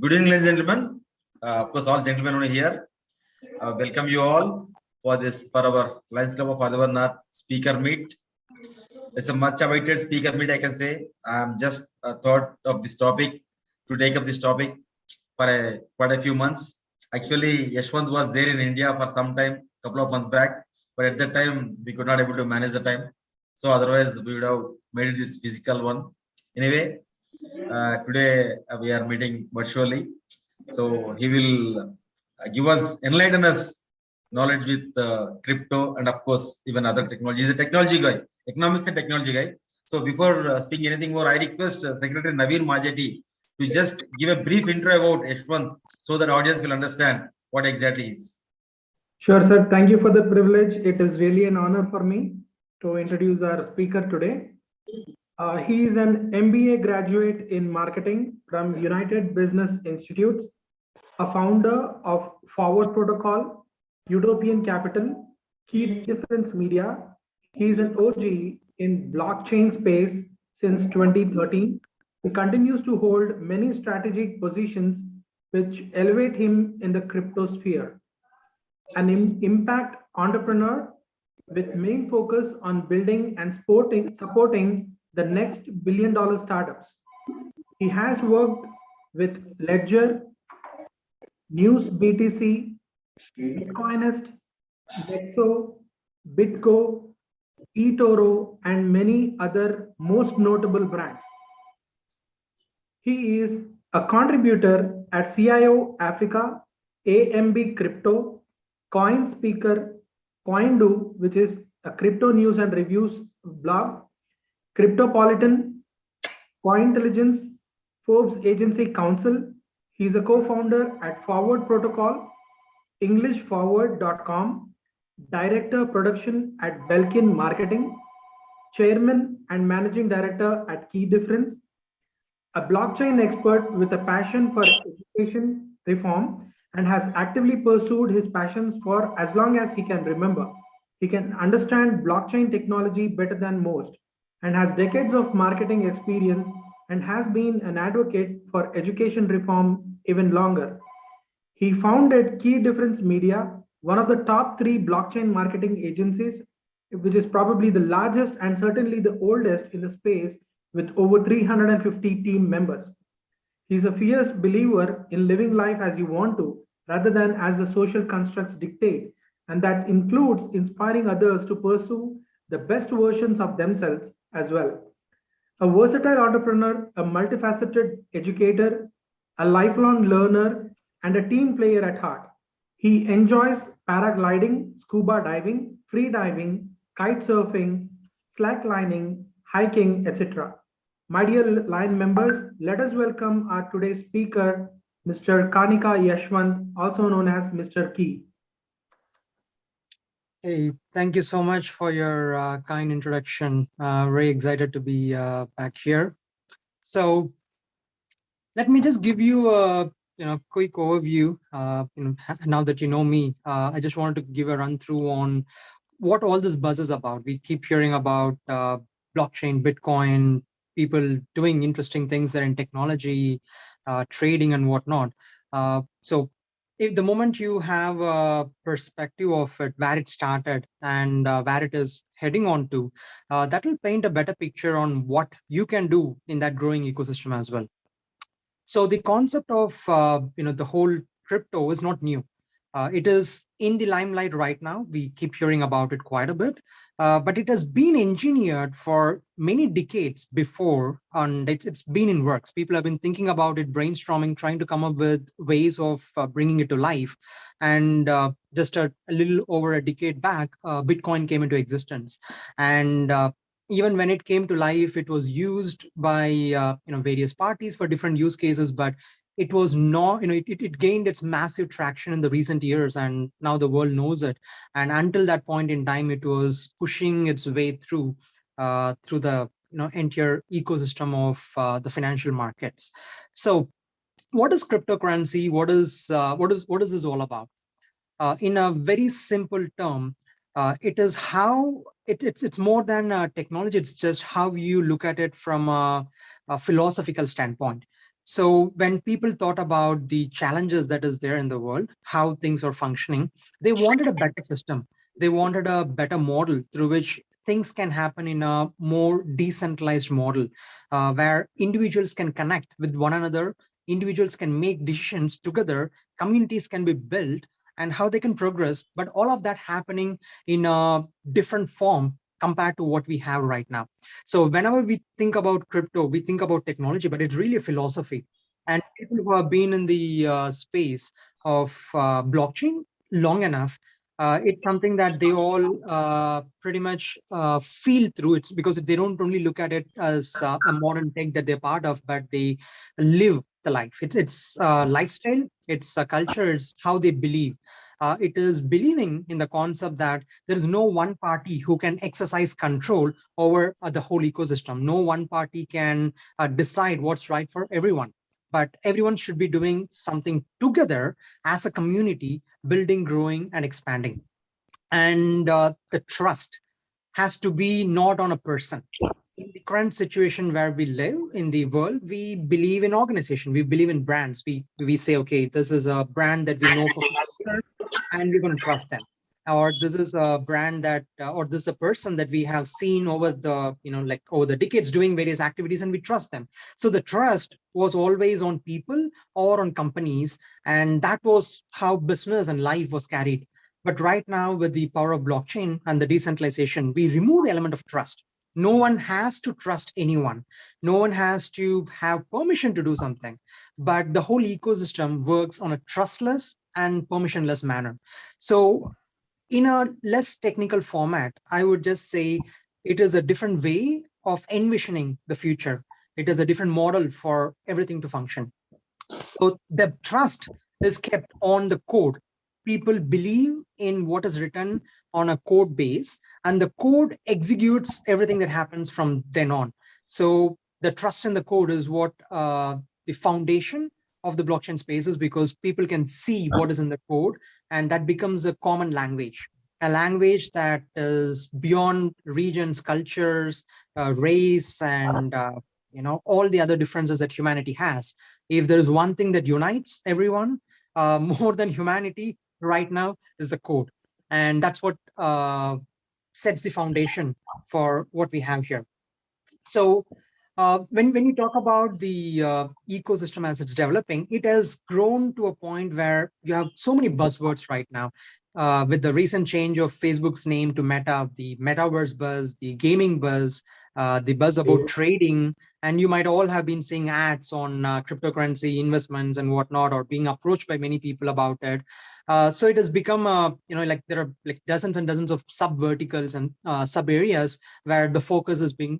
Good evening, ladies and gentlemen. Of course, all gentlemen over here. Welcome you all for our Lions Club of Hyderabad speaker meet. It's a much awaited speaker meet, I can say. I'm just thought of this topic to take up this topic for quite a few months. Actually, Yashwant was there in India for some time, couple of months back, but at that time we could not able to manage the time. So otherwise we would have made this physical one. Anyway, today we are meeting virtually. So he will give us, enlighten us knowledge with crypto and of course even other technology. He's a technology guy, economics and technology guy. So before speaking anything more, I request Secretary Naveen Majeti to just give a brief intro about H1 so that audience will understand what exactly is. Sure, sir. Thank you for the privilege. It is really an honor for me to introduce our speaker today. He is an MBA graduate in marketing from United Business Institutes, a founder of Forward Protocol, European Capital, Key Difference Media. He is an OG in blockchain space since 2013. He continues to hold many strategic positions which elevate him in the crypto sphere. An impact entrepreneur with main focus on building and supporting the next billion-dollar startups. He has worked with Ledger, News BTC, Bitcoinist, Nexo, BitGo, eToro, and many other most notable brands. He is a contributor at CIO Africa, AMB Crypto, Coin Speaker, CoinDo, which is a crypto news and reviews blog, Cryptopolitan, Cointelligence, Forbes Agency Council. He is a co-founder at Forward Protocol, EnglishForward.com, Director Production at Belkin Marketing, Chairman and Managing Director at Key Difference, a blockchain expert with a passion for education reform and has actively pursued his passions for as long as he can remember. He can understand blockchain technology better than most and has decades of marketing experience and has been an advocate for education reform even longer. He founded Key Difference Media, one of the top 3 blockchain marketing agencies, which is probably the largest and certainly the oldest in the space with over 350 team members. He's a fierce believer in living life as you want to, rather than as the social constructs dictate, and that includes inspiring others to pursue the best versions of themselves as well. A versatile entrepreneur, a multifaceted educator, a lifelong learner, and a team player at heart. He enjoys paragliding, scuba diving, free diving, kite surfing, slacklining, hiking, etc. My dear Lion members, let us welcome our today's speaker, Mr. Kanika Yashwant, also known as Mr. Key. Hey, thank you so much for your kind introduction. Very excited to be back here. So let me just give you a quick overview. Now that you know me, I just wanted to give a run through on what all this buzz is about. We keep hearing about blockchain, Bitcoin, people doing interesting things there in technology, trading and whatnot. So if the moment you have a perspective of it, where it started and where it is heading on to, that will paint a better picture on what you can do in that growing ecosystem as well. So the concept of the whole crypto is not new. It is in the limelight right now. We keep hearing about it quite a bit, but it has been engineered for many decades before, and it's been in works. People have been thinking about it, brainstorming, trying to come up with ways of bringing it to life. And just a little over a decade back, Bitcoin came into existence. And even when it came to life, it was used by various parties for different use cases, but it was not, it gained its massive traction in the recent years, and now the world knows it. And until that point in time, it was pushing its way through the entire ecosystem of the financial markets. So, what is cryptocurrency? What is this all about? In a very simple term, it is how it's more than technology. It's just how you look at it from a philosophical standpoint. So when people thought about the challenges that is there in the world, how things are functioning, they wanted a better system. They wanted a better model through which things can happen in a more decentralized model, where individuals can connect with one another, individuals can make decisions together, communities can be built, and how they can progress. But all of that happening in a different form compared to what we have right now. So whenever we think about crypto, we think about technology, but it's really a philosophy. And people who have been in the space of blockchain long enough, it's something that they all pretty much feel through. It's because they don't only look at it as a modern tech that they're part of, but they live the life. It's lifestyle, it's a culture, it's how they believe. It is believing in the concept that there is no one party who can exercise control over the whole ecosystem. No one party can decide what's right for everyone, but everyone should be doing something together as a community, building, growing, and expanding. And the trust has to be not on a person. In the current situation where we live in the world, we believe in organization, we believe in brands. We say, okay, this is a brand that we know for and we're going to trust them, or this is a brand that or this is a person that we have seen over the like over the decades doing various activities, and we trust them. So the trust was always on people or on companies, and that was how business and life was carried. But right now, with the power of blockchain and the decentralization, we remove the element of trust. No one has to trust anyone, no one has to have permission to do something, but the whole ecosystem works on a trustless and permissionless manner. So, in a less technical format, I would just say it is a different way of envisioning the future. It is a different model for everything to function. So, the trust is kept on the code. People believe in what is written on a code base, and the code executes everything that happens from then on. So, the trust in the code is what the foundation of the blockchain space is, because people can see what is in the code, and that becomes a common language, a language that is beyond regions, cultures, race, and all the other differences that humanity has. If there is one thing that unites everyone more than humanity right now, is the code, and that's what sets the foundation for what we have here. So when you talk about the ecosystem as it's developing, it has grown to a point where you have so many buzzwords right now. With the recent change of Facebook's name to Meta, the metaverse buzz, the gaming buzz, the buzz about trading, and you might all have been seeing ads on cryptocurrency investments and whatnot, or being approached by many people about it. So it has become, like there are like dozens and dozens of sub verticals and sub areas where the focus is being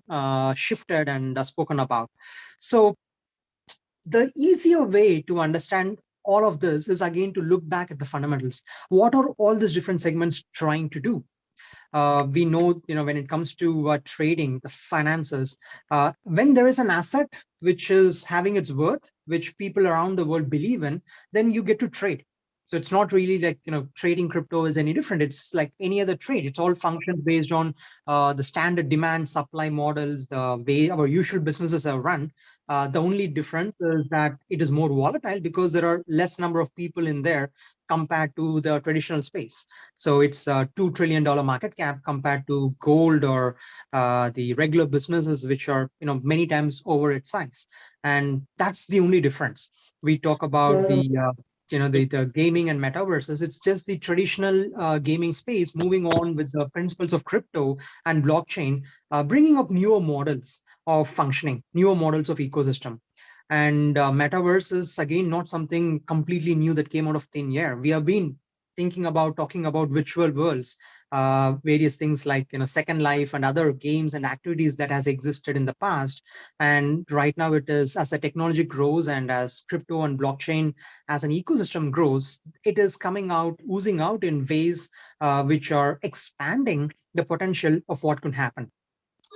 shifted and spoken about. So the easier way to understand all of this is again to look back at the fundamentals. What are all these different segments trying to do? We know, when it comes to trading, the finances, when there is an asset which is having its worth, which people around the world believe in, then you get to trade. So it's not really like, trading crypto is any different. It's like any other trade. It's all functions based on the standard demand supply models, the way our usual businesses are run. The only difference is that it is more volatile because there are less number of people in there compared to the traditional space. So it's a $2 trillion market cap compared to gold or the regular businesses, which are many times over its size. And that's the only difference. We talk about the gaming and metaverses. It's just the traditional gaming space moving on with the principles of crypto and blockchain, bringing up newer models of functioning, newer models of ecosystem. And metaverse is again not something completely new that came out of thin air. We have been talking about virtual worlds, various things like Second Life and other games and activities that has existed in the past. And right now it is, as the technology grows and as crypto and blockchain as an ecosystem grows, it is coming out, oozing out in ways which are expanding the potential of what can happen.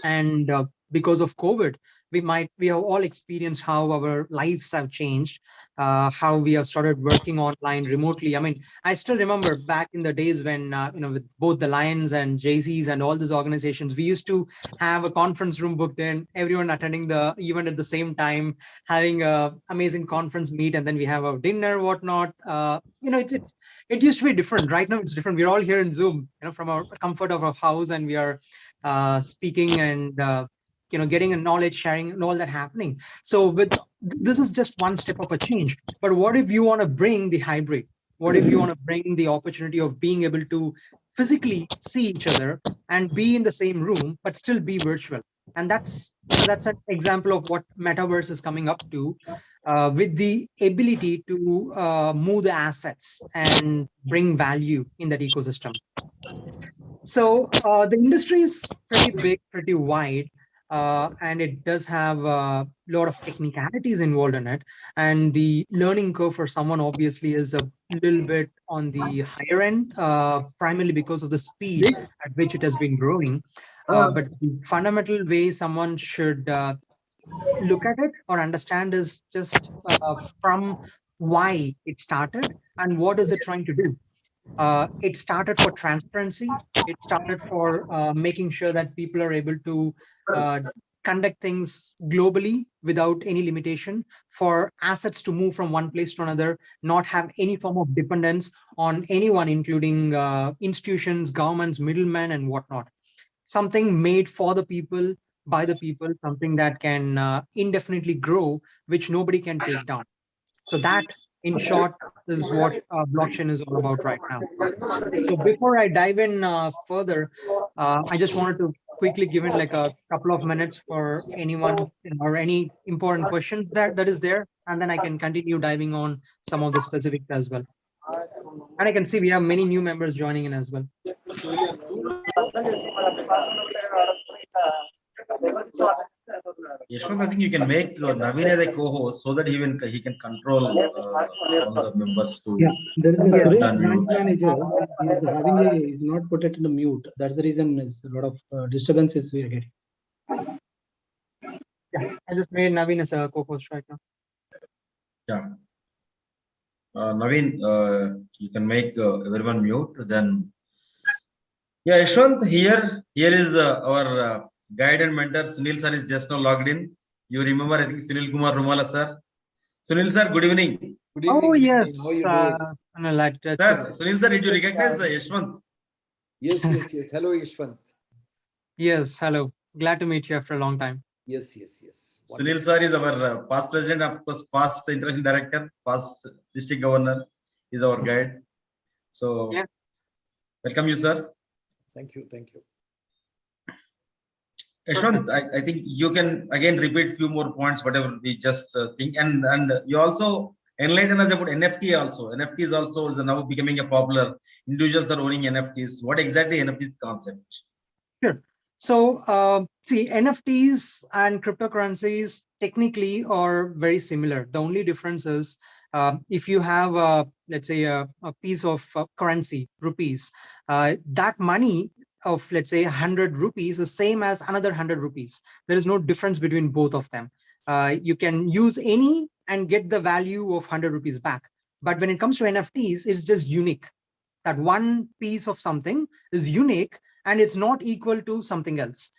And because of COVID, we have all experienced how our lives have changed, how we have started working online remotely. I mean, I still remember back in the days when, with both the Lions and Jay-Z's and all these organizations, we used to have a conference room booked in, everyone attending the event at the same time, having a amazing conference meet, and then we have our dinner, whatnot. It used to be different. Right now, it's different. We're all here in Zoom, from our comfort of our house, and we are speaking and getting a knowledge sharing and all that happening. So this is just one step of a change. But what if you want to bring the hybrid? What if you want to bring the opportunity of being able to physically see each other and be in the same room, but still be virtual? And that's an example of what metaverse is coming up to, with the ability to move the assets and bring value in that ecosystem. So the industry is pretty big, pretty wide, and it does have a lot of technicalities involved in it. And the learning curve for someone obviously is a little bit on the higher end, primarily because of the speed at which it has been growing. But the fundamental way someone should look at it or understand is just from why it started and what is it trying to do. It started for transparency. It started for making sure that people are able to uh, conduct things globally without any limitation, for assets to move from one place to another, not have any form of dependence on anyone, including institutions, governments, middlemen, and whatnot. Something made for the people, by the people, something that can indefinitely grow, which nobody can take down. So that, in short, is what blockchain is all about right now. So before I dive in further, I just wanted to quickly give in like a couple of minutes for anyone, or any important questions that is there, and then I can continue diving on some of the specifics as well. And I can see we have many new members joining in as well. Yashwant, I think you can make Naveen as a co-host so that he can control all the members to. Yeah, there is a Yeah. Suresh branch manager. He's not put it in the mute. That's the reason is a lot of disturbances we are getting. Yeah, I just made Naveen as a co-host right now. Yeah. Naveen, you can make everyone mute. Then, yeah, Yashwant, here is our guide and mentor Sunil sir is just now logged in. You remember, I think Sunil Kumar Rumala sir. Sunil sir, good evening. Good evening. Oh good yes, evening. How you doing? Sir, Sunil sir, did you recognize Yashwant? Yes. Hello, Ishwant. Yes, hello. Glad to meet you after a long time. Yes. Sunil sir is our past president, of course, past international director, past district governor, is our guide. So, Yeah. welcome you, sir. Thank you. Yashwant, I think you can again repeat few more points, whatever we just think, and you also enlighten us about NFT also. NFTs also is now becoming a popular. Individuals are owning NFTs. What exactly NFTs concept? Sure. So, see, NFTs and cryptocurrencies technically are very similar. The only difference is, if you have, let's say, a piece of currency, rupees, that money of, let's say, 100 rupees is same as another 100 rupees. There is no difference between both of them. You can use any and get the value of 100 rupees back. But when it comes to NFTs, it's just unique. That one piece of something is unique and it's not equal to something else.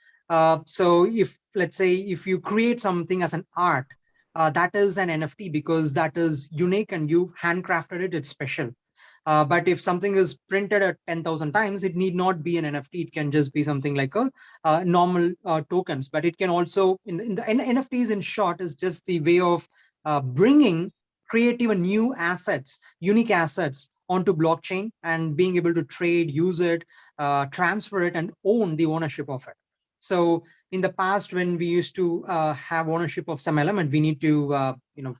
So if, let's say, if you create something as an art, that is an NFT because that is unique and you handcrafted it, it's special. But if something is printed at 10,000 times, it need not be an NFT. It can just be something like a normal tokens. But it can also, in the NFTs in short, is just the way of bringing creative and new assets, unique assets onto blockchain and being able to trade, use it, transfer it, and own the ownership of it. So in the past, when we used to have ownership of some element, we need to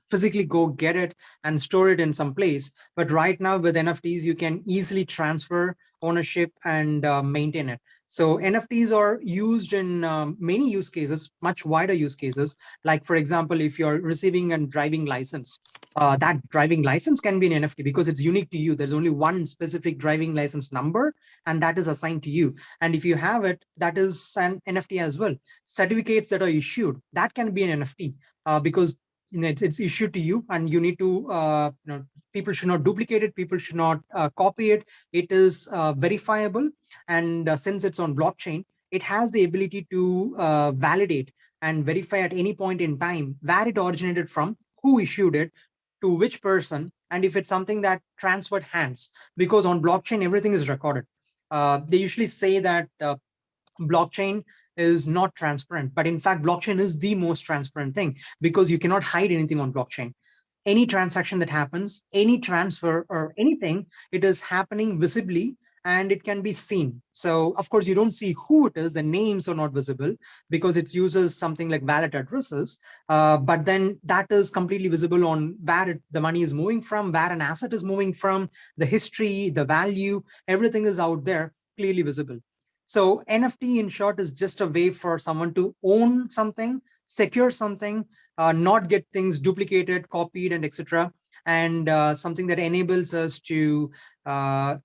physically go get it and store it in some place. But right now with NFTs, you can easily transfer ownership, and maintain it. So NFTs are used in many use cases, much wider use cases. Like, for example, if you're receiving a driving license, that driving license can be an NFT because it's unique to you. There's only one specific driving license number, and that is assigned to you. And if you have it, that is an NFT as well. Certificates that are issued, that can be an NFT, because it's issued to you, and you need to, people should not duplicate it. People should not copy it. It is verifiable, and since it's on blockchain, it has the ability to validate and verify at any point in time where it originated from, who issued it, to which person, and if it's something that transferred hands, because on blockchain everything is recorded. They usually say that blockchain is not transparent, but in fact blockchain is the most transparent thing, because you cannot hide anything on blockchain. Any transaction that happens, any transfer or anything, it is happening visibly, and it can be seen. So of course you don't see who it is, the names are not visible because it uses something like wallet addresses, but then that is completely visible on where the money is moving from, where an asset is moving from, the history, the value, everything is out there, clearly visible. So NFT, in short, is just a way for someone to own something, secure something, not get things duplicated, copied, and etc. And something that enables us to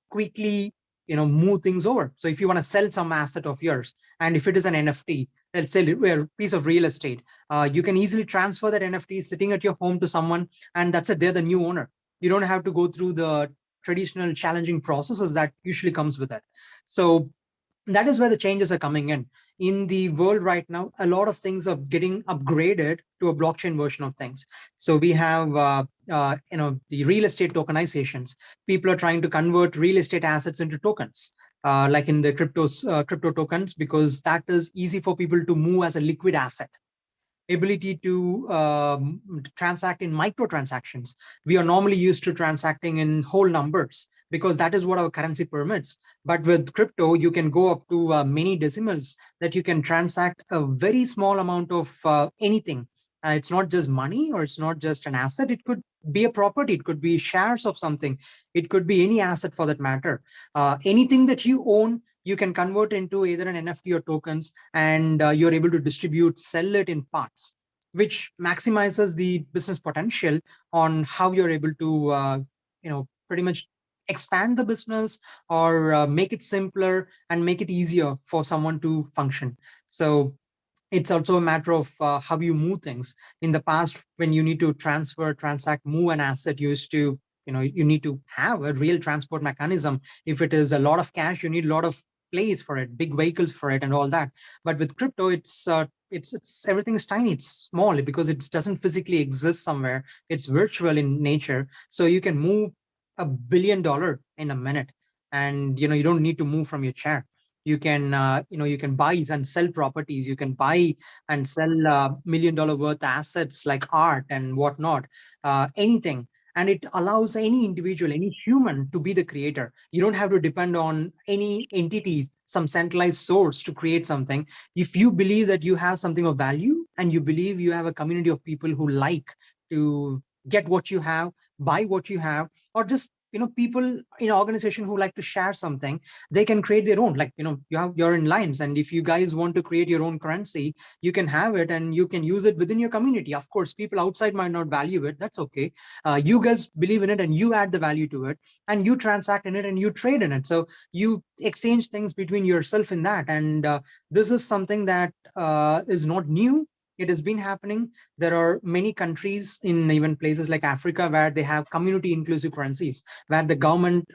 quickly, move things over. So if you want to sell some asset of yours, and if it is an NFT, let's say a piece of real estate, you can easily transfer that NFT sitting at your home to someone, and that's it. They're the new owner. You don't have to go through the traditional challenging processes that usually comes with it. So that is where the changes are coming in the world right now. A lot of things are getting upgraded to a blockchain version of things. So we have the real estate tokenizations. People are trying to convert real estate assets into tokens, like in the crypto tokens, because that is easy for people to move as a liquid asset. Ability to transact in micro transactions. We are normally used to transacting in whole numbers because that is what our currency permits. But with crypto, you can go up to many decimals, that you can transact a very small amount of anything. It's not just money, or it's not just an asset. It could be a property. It could be shares of something. It could be any asset for that matter. Anything that you own, you can convert into either an NFT or tokens, and you're able to distribute, sell it in parts, which maximizes the business potential on how you're able to, pretty much expand the business, or make it simpler and make it easier for someone to function. So it's also a matter of how you move things. In the past, when you need to transfer, transact, move an asset, you used to, you need to have a real transport mechanism. If it is a lot of cash, you need a lot of place for it, big vehicles for it, and all that. But with crypto, it's everything is tiny, it's small, because it doesn't physically exist somewhere. It's virtual in nature, so you can move $1 billion in a minute, and you don't need to move from your chair. You can you can buy and sell properties. You can buy and sell $1 million worth assets like art and whatnot, anything. And it allows any individual, any human, to be the creator. You don't have to depend on any entity, some centralized source to create something. If you believe that you have something of value, and you believe you have a community of people who like to get what you have, buy what you have, or just people in an organization who like to share something, they can create their own. Like, you're in lines, and if you guys want to create your own currency, you can have it, and you can use it within your community. Of course, people outside might not value it. That's okay. You guys believe in it, and you add the value to it, and you transact in it, and you trade in it. So you exchange things between yourself in that. And this is something that is not new. It has been happening. There are many countries in even places like Africa where they have community inclusive currencies, where the government's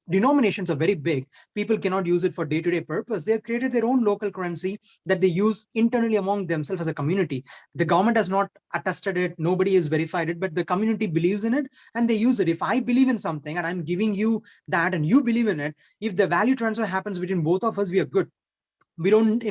denominations are very big. People cannot use it for day-to-day purpose. They have created their own local currency that they use internally among themselves as a community. The government has not attested it. Nobody has verified it, but the community believes in it, and they use it. If I believe in something and I'm giving you that, and you believe in it, if the value transfer happens between both of us, we are good. We don't,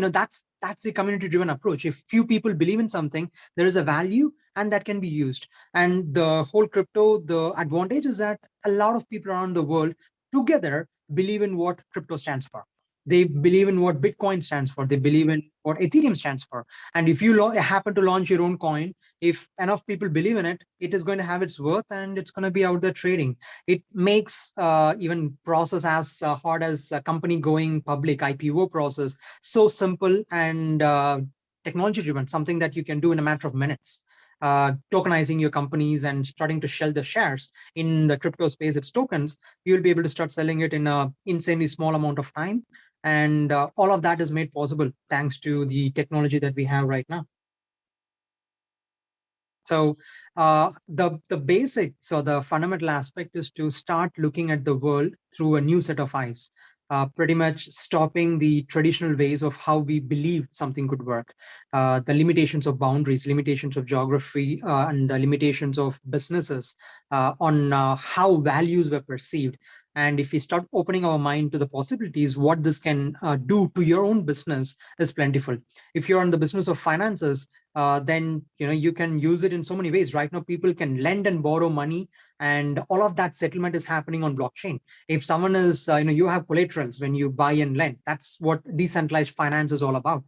that's the community driven approach. If few people believe in something, there is a value, and that can be used. And the whole crypto, the advantage is that a lot of people around the world together believe in what crypto stands for. They believe in what Bitcoin stands for. They believe in what what Ethereum stands for. And if you happen to launch your own coin, if enough people believe in it, it is going to have its worth and it's going to be out there trading. It makes even process as hard as a company going public, IPO process, so simple and technology driven, something that you can do in a matter of minutes. Tokenizing your companies and starting to sell the shares in the crypto space, its tokens, you'll be able to start selling it in a insanely small amount of time. And all of that is made possible thanks to the technology that we have right now. So the basics or the fundamental aspect is to start looking at the world through a new set of eyes. Pretty much stopping the traditional ways of how we believed something could work, the limitations of boundaries, limitations of geography, and the limitations of businesses on how values were perceived. And if we start opening our mind to the possibilities, what this can do to your own business is plentiful. If you're in the business of finances, then you can use it in so many ways. Right now, people can lend and borrow money, and all of that settlement is happening on blockchain. If someone is, you have collaterals when you buy and lend. That's what decentralized finance is all about.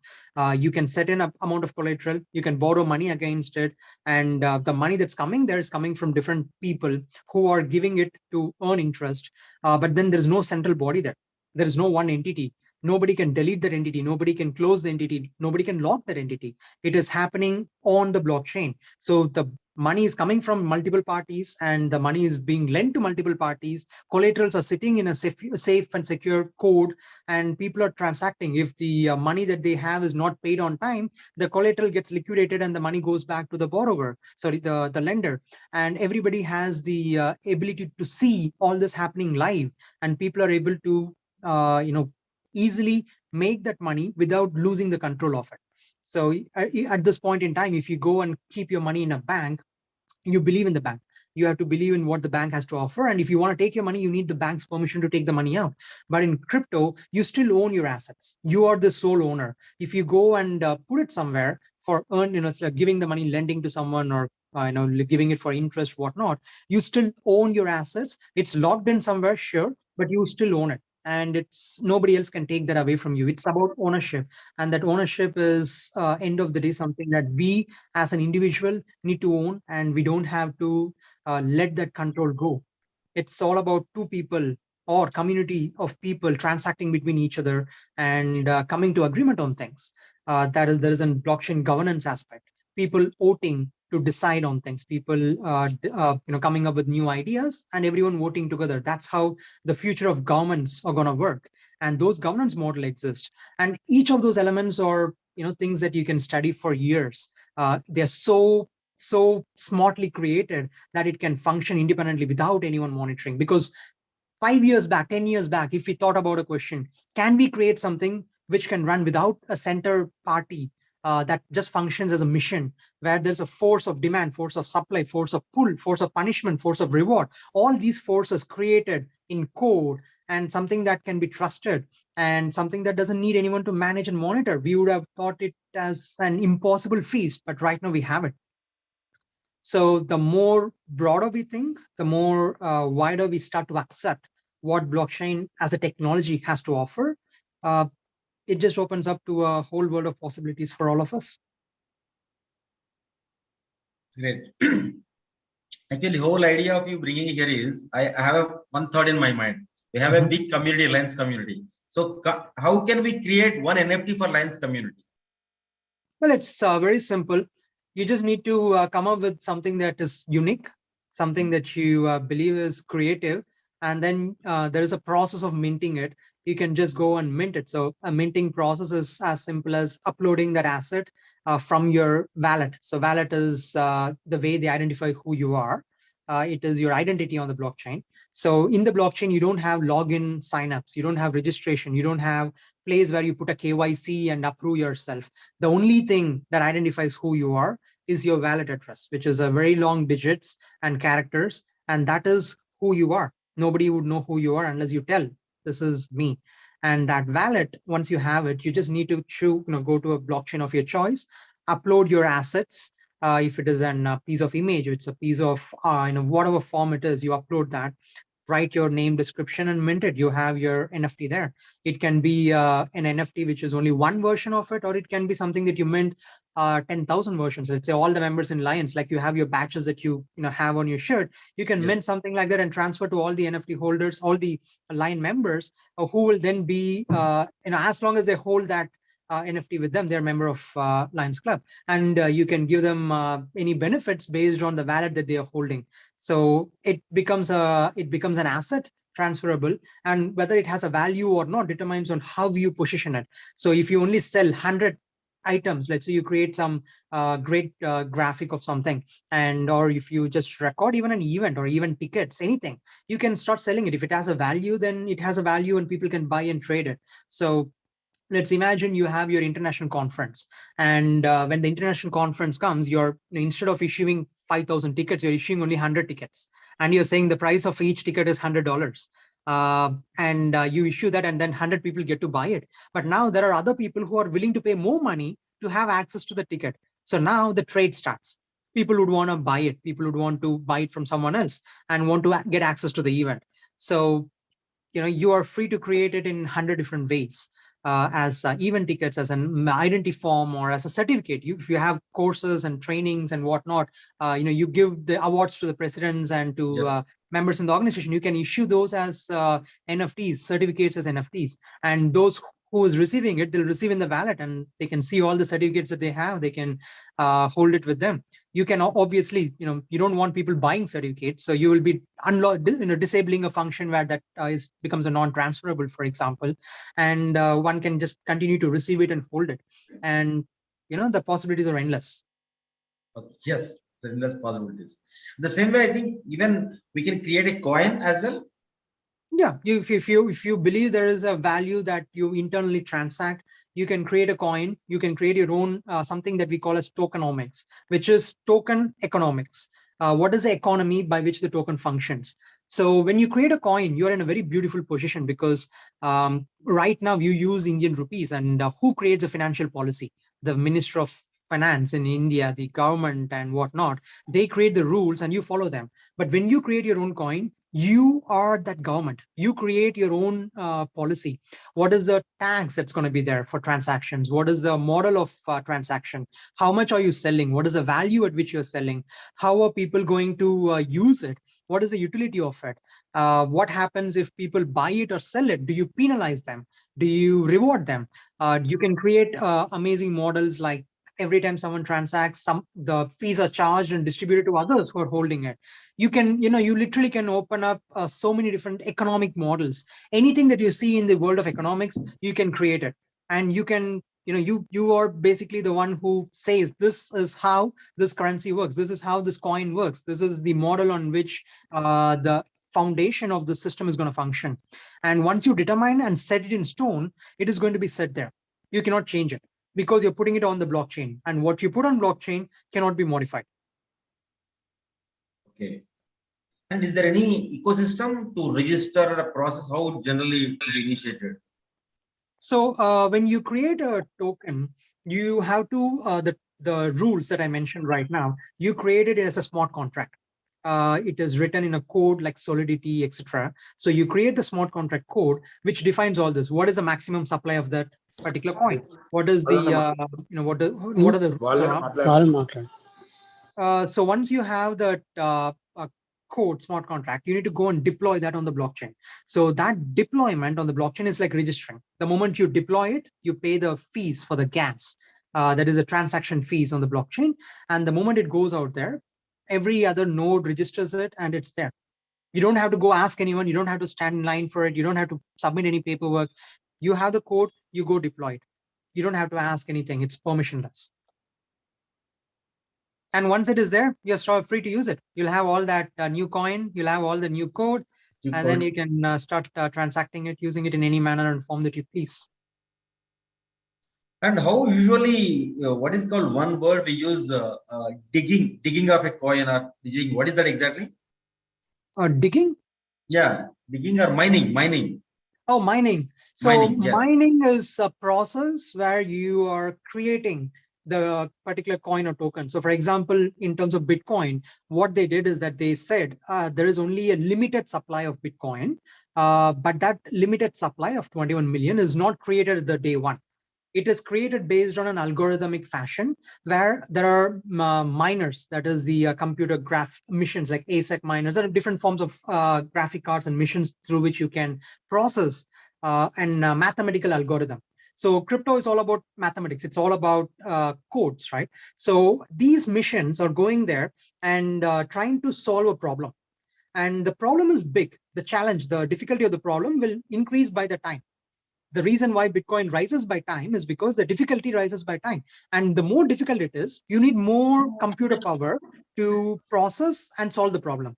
You can set in an amount of collateral, you can borrow money against it, and the money that's coming there is coming from different people who are giving it to earn interest. But then there's no central body there. There is no one entity. Nobody can delete that entity. Nobody can close the entity. Nobody can lock that entity. It is happening on the blockchain. So the money is coming from multiple parties and the money is being lent to multiple parties. Collaterals are sitting in a safe and secure code, and people are transacting. If the money that they have is not paid on time, the collateral gets liquidated and the money goes back to the borrower, sorry, the lender. And everybody has the ability to see all this happening live, and people are able to easily make that money without losing the control of it. So at this point in time, if you go and keep your money in a bank, you believe in the bank. You have to believe in what the bank has to offer. And if you want to take your money, you need the bank's permission to take the money out. But in crypto, you still own your assets. You are the sole owner. If you go and put it somewhere for it's like giving the money, lending to someone, or giving it for interest, whatnot, you still own your assets. It's locked in somewhere, sure, but you still own it. And it's nobody else can take that away from you. It's about ownership. And that ownership is end of the day something that we as an individual need to own, and we don't have to let that control go. It's all about two people or community of people transacting between each other and coming to agreement on things. There is a blockchain governance aspect. People voting to decide on things. People, coming up with new ideas, and everyone voting together. That's how the future of governments are going to work. And those governance model exist. And each of those elements are things that you can study for years. They're so smartly created that it can function independently without anyone monitoring. Because 5 years back, 10 years back, if we thought about a question, can we create something which can run without a center party that just functions as a mission, where there's a force of demand, force of supply, force of pull, force of punishment, force of reward, all these forces created in code, and something that can be trusted, and something that doesn't need anyone to manage and monitor? We would have thought it as an impossible feast, but right now we have it. So the more broader we think, the more wider we start to accept what blockchain as a technology has to offer. It just opens up to a whole world of possibilities for all of us. Great. Actually, whole idea of you bringing here is, I have one thought in my mind. We have a big community, Lens community. So how can we create one NFT for Lens community? Well, it's very simple. You just need to come up with something that is unique, something that you believe is creative, and then there is a process of minting it. You can just go and mint it. So a minting process is as simple as uploading that asset from your wallet. So wallet is the way they identify who you are. It is your identity on the blockchain. So in the blockchain, you don't have login signups, you don't have registration, you don't have place where you put a KYC and approve yourself. The only thing that identifies who you are is your wallet address, which is a very long digits and characters, and that is who you are. Nobody would know who you are unless you tell, this is me. And that wallet, once you have it, you just need to go to a blockchain of your choice, upload your assets. If it is a piece of image, it's a piece of whatever form it is, you upload that. write your name, description, and mint it. You have your NFT there. It can be an NFT which is only one version of it, or it can be something that you mint 10,000 versions. Let's say all the members in Lions, like you have your badges that you have on your shirt. You can mint Yes. something like that and transfer to all the NFT holders, all the Lion members, who will then be as long as they hold that NFT with them, they're a member of Lions Club, and you can give them any benefits based on the wallet that they are holding. So it becomes an asset, transferable, and whether it has a value or not determines on how you position it. So if you only sell 100 items, let's say you create some great graphic of something, and or if you just record even an event or even tickets, anything, you can start selling it. If it has a value, then it has a value and people can buy and trade it. So let's imagine you have your international conference, and when the international conference comes, you're instead of issuing 5,000 tickets, you're issuing only 100 tickets, and you're saying the price of each ticket is $100. And you issue that, and then 100 people get to buy it. But now there are other people who are willing to pay more money to have access to the ticket. So now the trade starts. People would want to buy it. People would want to buy it from someone else and want to get access to the event. So you are free to create it in 100 different ways, as event tickets, as an identity form, or as a certificate. If you have courses and trainings and whatnot, you give the awards to the presidents and to Yes. members in the organization. You can issue those as NFTs, certificates as NFTs, and those who is receiving it, they'll receive in the wallet, and they can see all the certificates that they have. They can hold it with them. You can obviously, you don't want people buying certificates, so you will be disabling a function where that becomes a non-transferable, for example, and one can just continue to receive it and hold it, and the possibilities are endless. Yes, the endless possibilities. The same way, I think even we can create a coin as well. Yeah, if you believe there is a value that you internally transact, you can create a coin. You can create your own something that we call as tokenomics, which is token economics. What is the economy by which the token functions? So when you create a coin, you're in a very beautiful position, because right now you use Indian rupees, and who creates a financial policy? The Minister of Finance in India, the government and whatnot. They create the rules and you follow them. But when you create your own coin, you are that government. You create your own policy. What is the tax that's going to be there for transactions? What is the model of transaction? How much are you selling? What is the value at which you're selling? How are people going to use it? What is the utility of it? What happens if people buy it or sell it? Do you penalize them? Do you reward them? You can create amazing models, like every time someone transacts, the fees are charged and distributed to others who are holding it. You can, you literally can open up so many different economic models. Anything that you see in the world of economics, you can create it, and you can, you are basically the one who says, this is how this currency works. This is how this coin works. This is the model on which the foundation of the system is going to function. And once you determine and set it in stone, it is going to be set there. You cannot change it, because you're putting it on the blockchain, and what you put on blockchain cannot be modified. Okay. And is there any ecosystem to register a process? How generally to be initiated? So when you create a token, you have to, the rules that I mentioned right now, you create it as a smart contract. It is written in a code like Solidity, etc. So you create the smart contract code, which defines all this. What is the maximum supply of that particular coin? What is the, what are the rules around? So once you have that code, smart contract, you need to go and deploy that on the blockchain. So that deployment on the blockchain is like registering. The moment you deploy it, you pay the fees for the gas. That is a transaction fees on the blockchain. And the moment it goes out there, every other node registers it and it's there. You don't have to go ask anyone. You don't have to stand in line for it. You don't have to submit any paperwork. You have the code, you go deploy it. You don't have to ask anything. It's permissionless. And once it is there, you're free to use it. You'll have all that new coin, you'll have all the new code, and then you can start transacting it, using it in any manner and form that you please. And how usually, what is called one word we use, digging of a coin or digging? What is that exactly? Digging? Yeah, digging or mining. Oh, mining. So Mining, yeah. mining is a process where you are creating the particular coin or token. So for example, in terms of Bitcoin, what they did is that they said there is only a limited supply of Bitcoin, but that limited supply of 21 million is not created the day one. It is created based on an algorithmic fashion where there are miners, that is the computer graph machines like ASIC miners. There are different forms of graphic cards and machines through which you can process and mathematical algorithm. So crypto is all about mathematics. It's all about codes, right? So these missions are going there and trying to solve a problem. And the problem is big. The challenge, the difficulty of the problem will increase by the time. The reason why Bitcoin rises by time is because the difficulty rises by time. And the more difficult it is, you need more computer power to process and solve the problem.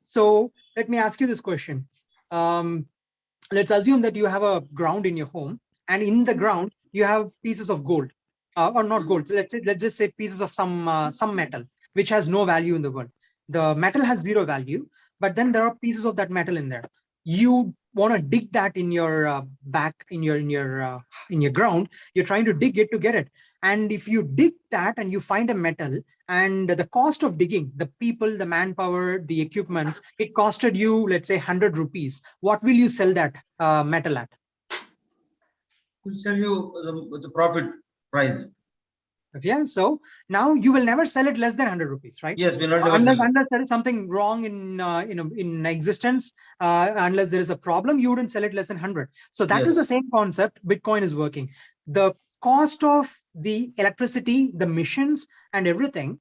So let me ask you this question. Let's assume that you have a ground in your home, and in the ground you have pieces of gold, or not gold. Let's just say pieces of some metal which has no value in the world. The metal has zero value, but then there are pieces of that metal in there. You want to dig that in your back in your ground. You're trying to dig it to get it, and if you dig that and you find a metal, and the cost of digging, the people, the manpower, the equipments, it costed you, let's say, 100 rupees. What will you sell that metal at? We'll sell you the profit price. Yeah, so now you will never sell it less than 100 rupees, right? Yes, we'll not ever sell it. Unless there is something wrong in existence, unless there is a problem, you wouldn't sell it less than 100. So that is the same concept Bitcoin is working. The cost of the electricity, the machines, and everything,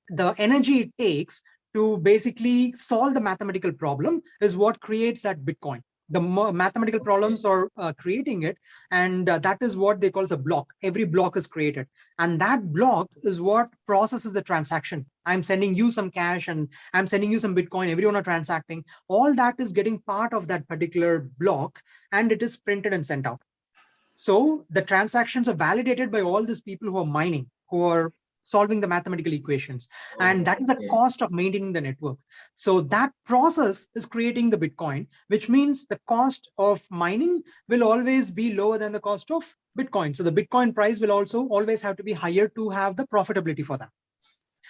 the energy it takes to basically solve the mathematical problem is what creates that Bitcoin. The mathematical problems are creating it, and that is what they call as a block. Every block is created, and that block is what processes the transaction. I'm sending you some cash and I'm sending you some Bitcoin. Everyone are transacting. All that is getting part of that particular block, and it is printed and sent out. So the transactions are validated by all these people who are mining, who are solving the mathematical equations. And that is the cost of maintaining the network. So that process is creating the Bitcoin, which means the cost of mining will always be lower than the cost of Bitcoin. So the Bitcoin price will also always have to be higher to have the profitability for them.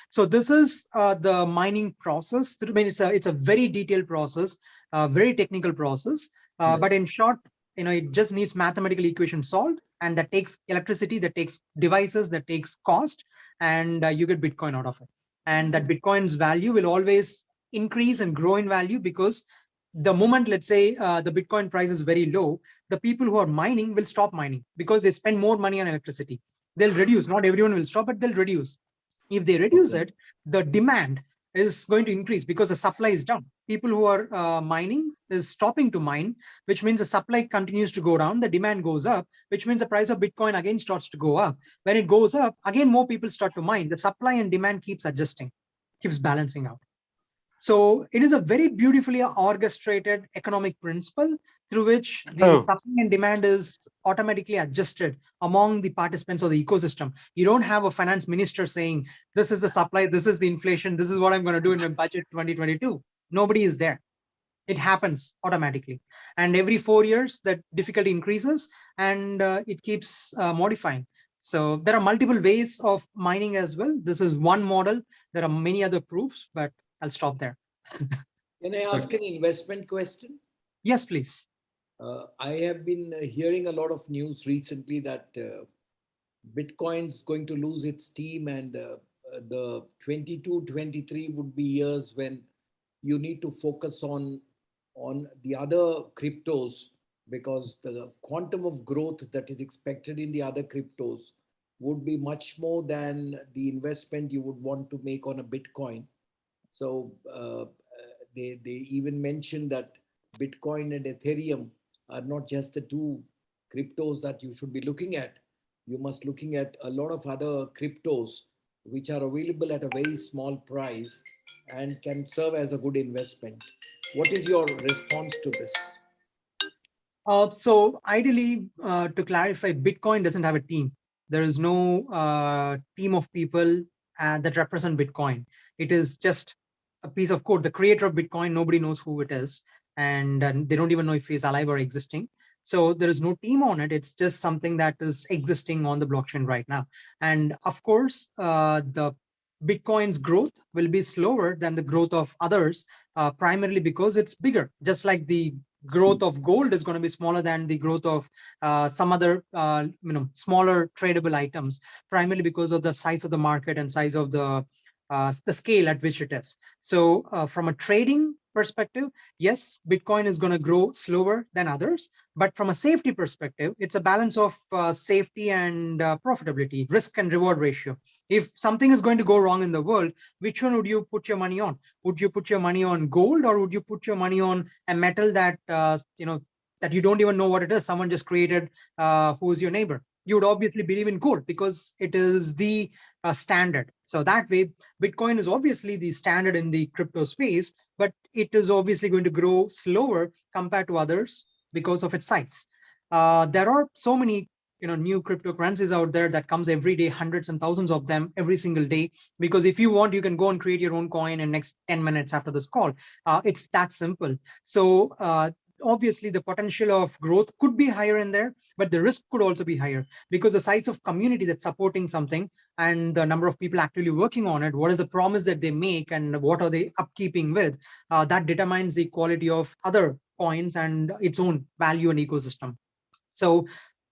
So this is the mining process. I mean, it's a very detailed process, very technical process. But in short, it just needs mathematical equation solved, and that takes electricity, that takes devices, that takes cost, and you get Bitcoin out of it. And that Bitcoin's value will always increase and grow in value, because the moment, let's say, the Bitcoin price is very low, the people who are mining will stop mining because they spend more money on electricity. They'll reduce. Not everyone will stop, but they'll reduce. If they reduce it, the demand is going to increase because the supply is down. People who are mining is stopping to mine, which means the supply continues to go down, the demand goes up, which means the price of Bitcoin again starts to go up. When it goes up, again, more people start to mine. The supply and demand keeps adjusting, keeps balancing out. So it is a very beautifully orchestrated economic principle through which the supply and demand is automatically adjusted among the participants of the ecosystem. You don't have a finance minister saying, this is the supply, this is the inflation, this is what I'm going to do in my budget 2022. Nobody is there. It happens automatically. And every 4 years, that difficulty increases, and it keeps modifying. So there are multiple ways of mining as well. This is one model. There are many other proofs, but I'll stop there. Can I ask an investment question? Yes, please. I have been hearing a lot of news recently that Bitcoin's going to lose its steam, and the 22, 23 would be years when you need to focus on the other cryptos, because the quantum of growth that is expected in the other cryptos would be much more than the investment you would want to make on a Bitcoin. So they even mentioned that Bitcoin and Ethereum are not just the two cryptos that you should be looking at. You must looking at a lot of other cryptos which are available at a very small price and can serve as a good investment. What is your response to this? So ideally, to clarify, Bitcoin doesn't have a team. There is no team of people that represent Bitcoin. It is just a piece of code. The creator of Bitcoin, nobody knows who it is, and they don't even know if he's alive or existing. So there is no team on it. It's just something that is existing on the blockchain right now. And of course, the Bitcoin's growth will be slower than the growth of others, primarily because it's bigger. Just like the growth of gold is going to be smaller than the growth of some other smaller tradable items, primarily because of the size of the market and size of the scale at which it is. So from a trading perspective, yes, Bitcoin is going to grow slower than others. But from a safety perspective, it's a balance of safety and profitability, risk and reward ratio. If something is going to go wrong in the world, which one would you put your money on? Would you put your money on gold, or would you put your money on a metal that that you don't even know what it is? Someone just created, who is your neighbor? You would obviously believe in gold because it is the standard. So that way, Bitcoin is obviously the standard in the crypto space, but it is obviously going to grow slower compared to others because of its size. There are so many new cryptocurrencies out there that comes every day, hundreds and thousands of them every single day. Because if you want, you can go and create your own coin in next 10 minutes after this call. It's that simple. So obviously the potential of growth could be higher in there, but the risk could also be higher because the size of community that's supporting something and the number of people actively working on it, what is the promise that they make and what are they upkeeping with, that determines the quality of other coins and its own value and ecosystem. So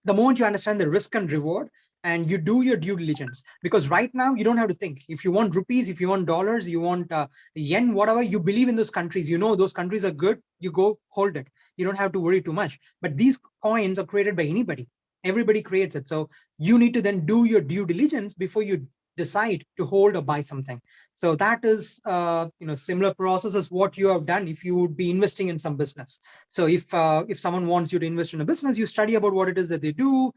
the moment you understand the risk and reward and you do your due diligence, because right now you don't have to think. If you want rupees, if you want dollars, you want yen, whatever, you believe in those countries, those countries are good, you go hold it. You don't have to worry too much. But these coins are created by anybody. Everybody creates it. So you need to then do your due diligence before you decide to hold or buy something. So that is similar process as what you have done if you would be investing in some business. So if someone wants you to invest in a business, you study about what it is that they do,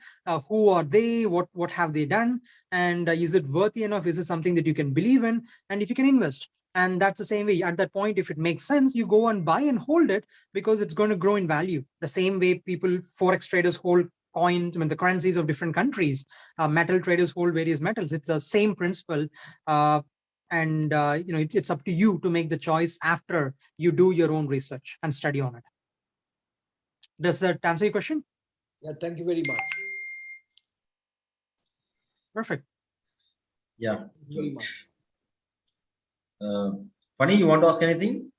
who are they, what have they done, and is it worthy enough, is it something that you can believe in, and if you can invest. And that's the same way. At that point, if it makes sense, you go and buy and hold it because it's going to grow in value. The same way people, forex traders, hold coins, the currencies of different countries. Metal traders hold various metals. It's the same principle. And it's up to you to make the choice after you do your own research and study on it. Does that answer your question? Yeah, thank you very much. Perfect. Yeah. Thank you very much. Funny, you want to ask anything?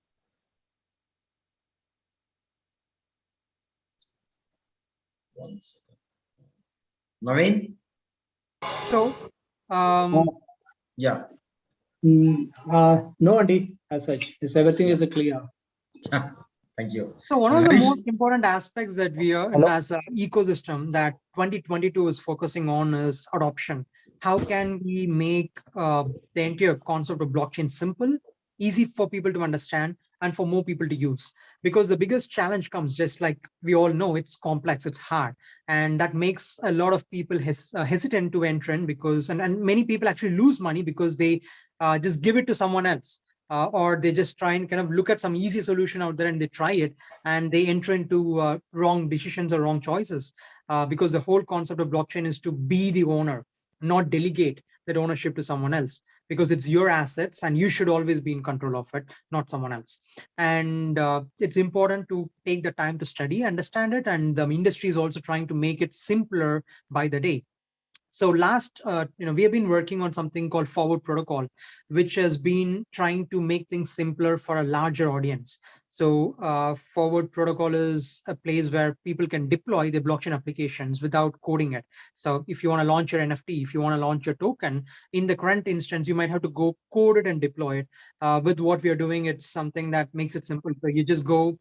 One second. Naveen? So, Yeah. No, Andy, as such. Everything is clear. Thank you. So one of the Harish? most important aspects that we are as an ecosystem that 2022 is focusing on is adoption. How can we make the entire concept of blockchain simple, easy for people to understand, and for more people to use? Because the biggest challenge comes, just like we all know, it's complex, it's hard, and that makes a lot of people hesitant to enter in because, and many people actually lose money because they just give it to someone else. Or they just try and kind of look at some easy solution out there and they try it and they enter into wrong decisions or wrong choices, because the whole concept of blockchain is to be the owner, not delegate that ownership to someone else, because it's your assets and you should always be in control of it, not someone else. And it's important to take the time to study, understand it, and the industry is also trying to make it simpler by the day. So last, we have been working on something called Forward Protocol, which has been trying to make things simpler for a larger audience. So Forward Protocol is a place where people can deploy their blockchain applications without coding it. So if you want to launch your NFT, if you want to launch your token, in the current instance, you might have to go code it and deploy it. With what we are doing, it's something that makes it simple. So you just go,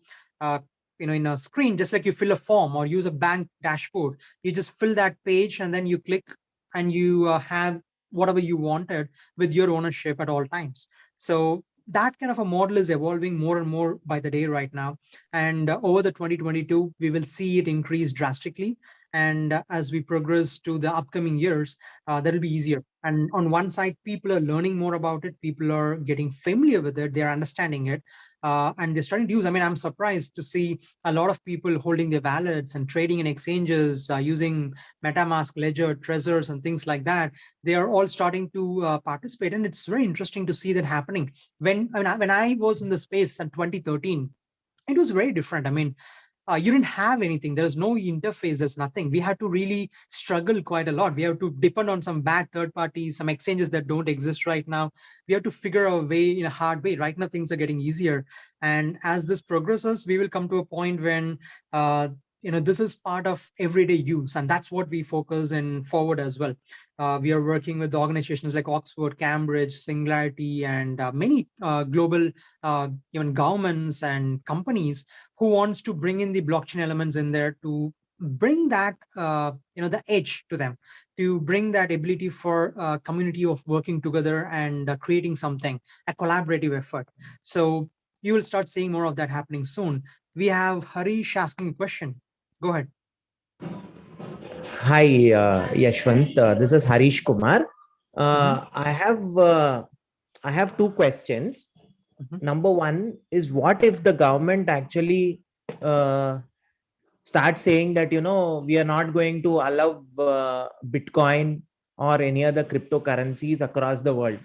in a screen, just like you fill a form or use a bank dashboard, you just fill that page and then you click and you have whatever you wanted with your ownership at all times. So that kind of a model is evolving more and more by the day right now. And over the 2022, we will see it increase drastically. And as we progress to the upcoming years, that'll be easier. And on one side, people are learning more about it. People are getting familiar with it. They're understanding it. And they're starting to use. I mean, I'm surprised to see a lot of people holding their wallets and trading in exchanges, using MetaMask, Ledger, Trezors, and things like that. They are all starting to participate. And it's very interesting to see that happening. When I was in the space in 2013, it was very different. I mean, you didn't have anything. There's no interface. There's nothing. We had to really struggle quite a lot. We have to depend on some bad third parties, some exchanges that don't exist right now. We have to figure our way in a hard way. Right now, things are getting easier. And as this progresses, we will come to a point when this is part of everyday use, and that's what we focus in forward as well. We are working with organizations like Oxford, Cambridge, Singularity, and many global even governments and companies who wants to bring in the blockchain elements in there to bring that the edge to them, to bring that ability for a community of working together and creating something, a collaborative effort. So you will start seeing more of that happening soon. We have Harish asking a question. Go ahead. Hi, Yashwant. This is Harish Kumar. I have two questions. Number one is, what if the government actually starts saying that we are not going to allow Bitcoin or any other cryptocurrencies across the world?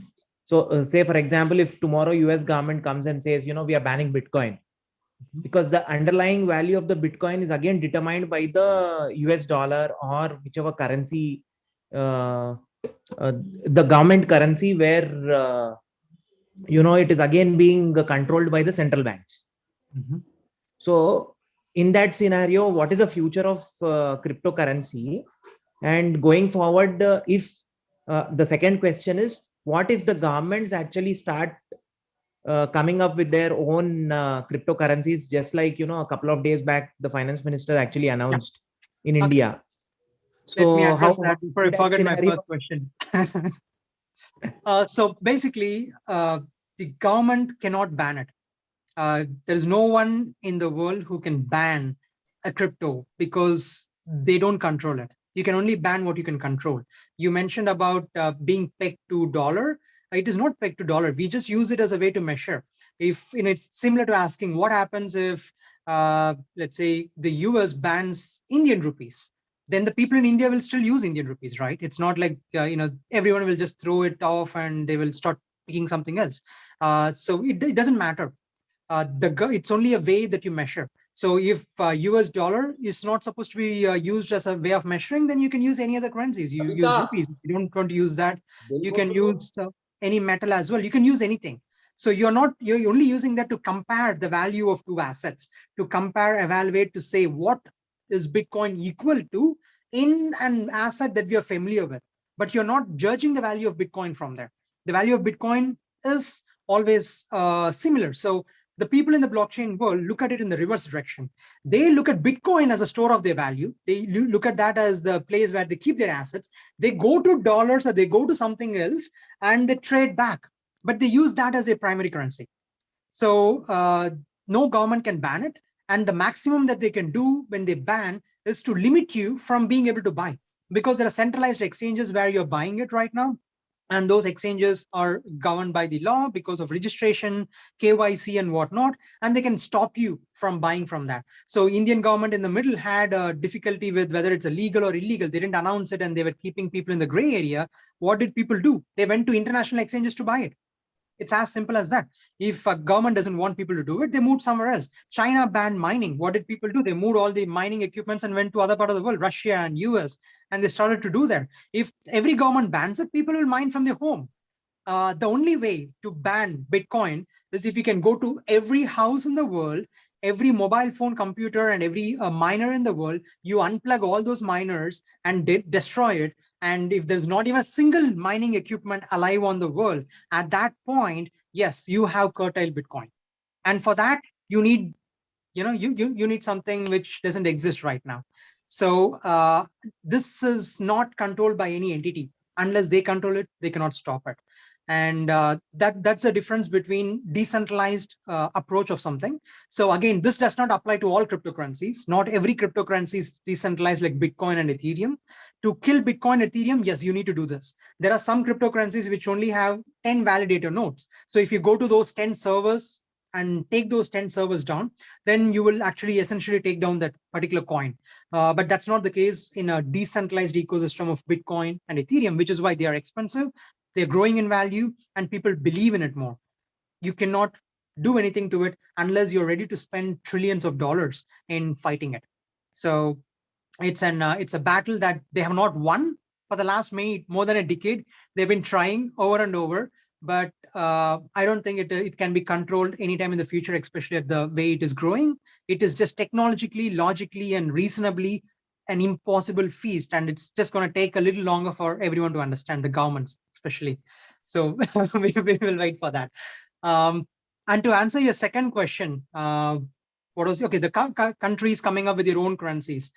So, say for example, if tomorrow US government comes and says we are banning Bitcoin, because the underlying value of the Bitcoin is again determined by the US dollar or whichever currency, the government currency, where it is again being controlled by the central banks. So in that scenario, what is the future of cryptocurrency? And going forward, if the second question is, what if the governments actually start coming up with their own cryptocurrencies, just like a couple of days back the finance minister actually announced in India. Let me So address that before I forget my first question. So basically, the government cannot ban it. There's no one in the world who can ban a crypto because they don't control it. You can only ban what you can control. You mentioned about being pegged to dollar. It is not pegged to dollar. We just use it as a way to measure. If it's similar to asking what happens if, let's say, the US bans Indian rupees, then the people in India will still use Indian rupees, right? It's not like everyone will just throw it off and they will start picking something else. So it doesn't matter. It's only a way that you measure. So if US dollar is not supposed to be used as a way of measuring, then you can use any other currencies. You use rupees. If you don't want to use that, you can use any metal as well. You can use anything. So you're only using that to compare the value of two assets, to compare, evaluate, to say what is Bitcoin equal to in an asset that we are familiar with. But you're not judging the value of Bitcoin from there. The value of Bitcoin is always similar. So the people in the blockchain world look at it in the reverse direction. They look at Bitcoin as a store of their value. They look at that as the place where they keep their assets. They go to dollars or they go to something else and they trade back, but they use that as a primary currency. So no government can ban it. And the maximum that they can do when they ban is to limit you from being able to buy, because there are centralized exchanges where you're buying it right now. And those exchanges are governed by the law because of registration, KYC and whatnot, and they can stop you from buying from that. So Indian government in the middle had a difficulty with whether it's illegal or illegal. They didn't announce it and they were keeping people in the gray area. What did people do? They went to international exchanges to buy it. It's as simple as that. If a government doesn't want people to do it, they moved somewhere else. China banned mining. What did people do? They moved all the mining equipments and went to other part of the world, Russia and US, and they started to do that. If every government bans it, people will mine from their home. The only way to ban Bitcoin is if you can go to every house in the world, every mobile phone computer and every miner in the world, you unplug all those miners and destroy it. And if there's not even a single mining equipment alive on the world, at that point, yes, you have curtailed Bitcoin. And for that, you need, you need something which doesn't exist right now. So this is not controlled by any entity. Unless they control it, they cannot stop it. And that's a difference between decentralized approach of something. So again, this does not apply to all cryptocurrencies. Not every cryptocurrency is decentralized like Bitcoin and Ethereum. To kill Bitcoin, Ethereum, yes, you need to do this. There are some cryptocurrencies which only have 10 validator nodes. So if you go to those 10 servers and take those 10 servers down, then you will actually essentially take down that particular coin. But that's not the case in a decentralized ecosystem of Bitcoin and Ethereum, which is why they are expensive. They're growing in value and people believe in it more. You cannot do anything to it unless you're ready to spend trillions of dollars in fighting it. So it's a battle that they have not won for the last more than a decade. They've been trying over and over, but I don't think it can be controlled anytime in the future, especially at the way it is growing. It is just technologically, logically, and reasonably an impossible feast, and it's just going to take a little longer for everyone to understand, the governments especially. So we will wait for that. And to answer your second question, what was okay? The countries coming up with their own currencies.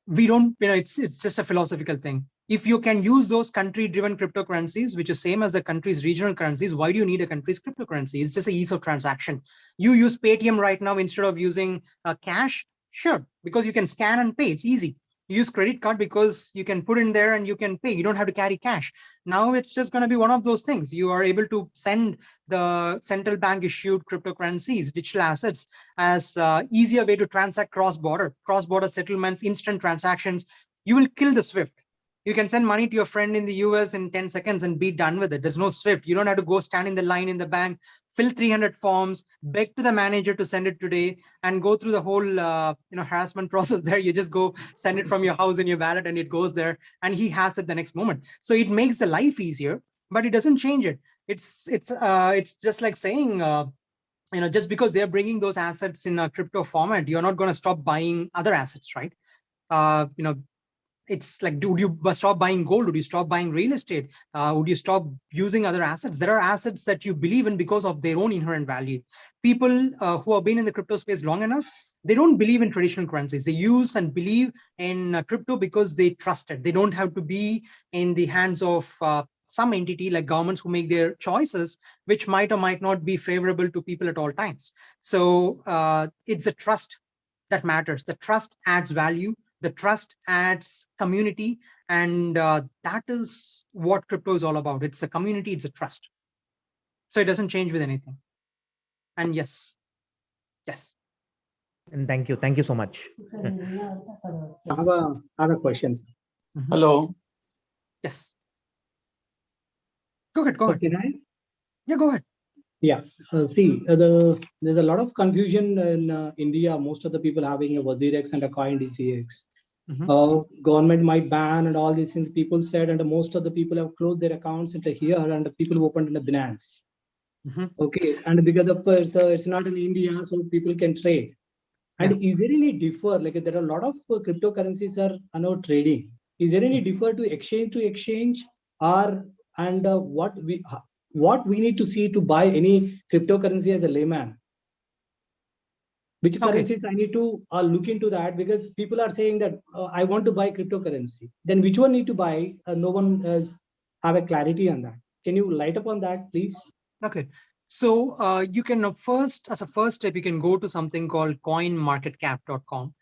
We don't, it's just a philosophical thing. If you can use those country driven cryptocurrencies, which is same as the country's regional currencies, why do you need a country's cryptocurrency? It's just a ease of transaction. You use Paytm right now instead of using cash. Sure, because you can scan and pay. It's easy. You use credit card because you can put in there and you can pay. You don't have to carry cash. Now it's just going to be one of those things. You are able to send the central bank issued cryptocurrencies, digital assets, as easier way to transact cross-border settlements, instant transactions. You will kill the SWIFT. You can send money to your friend in the US in 10 seconds and be done with it. There's no SWIFT. You don't have to go stand in the line in the bank, fill 300 forms, beg to the manager to send it today, and go through the whole harassment process there. You just go send it from your house in your wallet and it goes there and he has it the next moment. So it makes the life easier, but it doesn't change it. It's just like saying, just because they're bringing those assets in a crypto format, you're not going to stop buying other assets, right? It's like, would you stop buying gold? Would you stop buying real estate? Would you stop using other assets? There are assets that you believe in because of their own inherent value. People who have been in the crypto space long enough, they don't believe in traditional currencies. They use and believe in crypto because they trust it. They don't have to be in the hands of some entity like governments who make their choices, which might or might not be favorable to people at all times. So it's a trust that matters. The trust adds value. The trust adds community, and that is what crypto is all about. It's a community, it's a trust. So it doesn't change with anything. And yes. And thank you so much. I have a question. Hello. Yes. Go ahead. Can I? Yeah, go ahead. Yeah. There's a lot of confusion in India. Most of the people having a WazirX and a Coin DCX. Government might ban and all these things. People said, and most of the people have closed their accounts into here, and the people who opened in the Binance. Okay, and because of it's not in India, so people can trade. And is there any differ? Like there are a lot of cryptocurrencies are now trading. Is there any differ to exchange, or and what we need to see to buy any cryptocurrency as a layman? Which currencies I need to look into that, because people are saying that I want to buy cryptocurrency. Then which one need to buy? No one has have a clarity on that. Can you light up on that, please? Okay. So you can as a first step, you can go to something called coinmarketcap.com.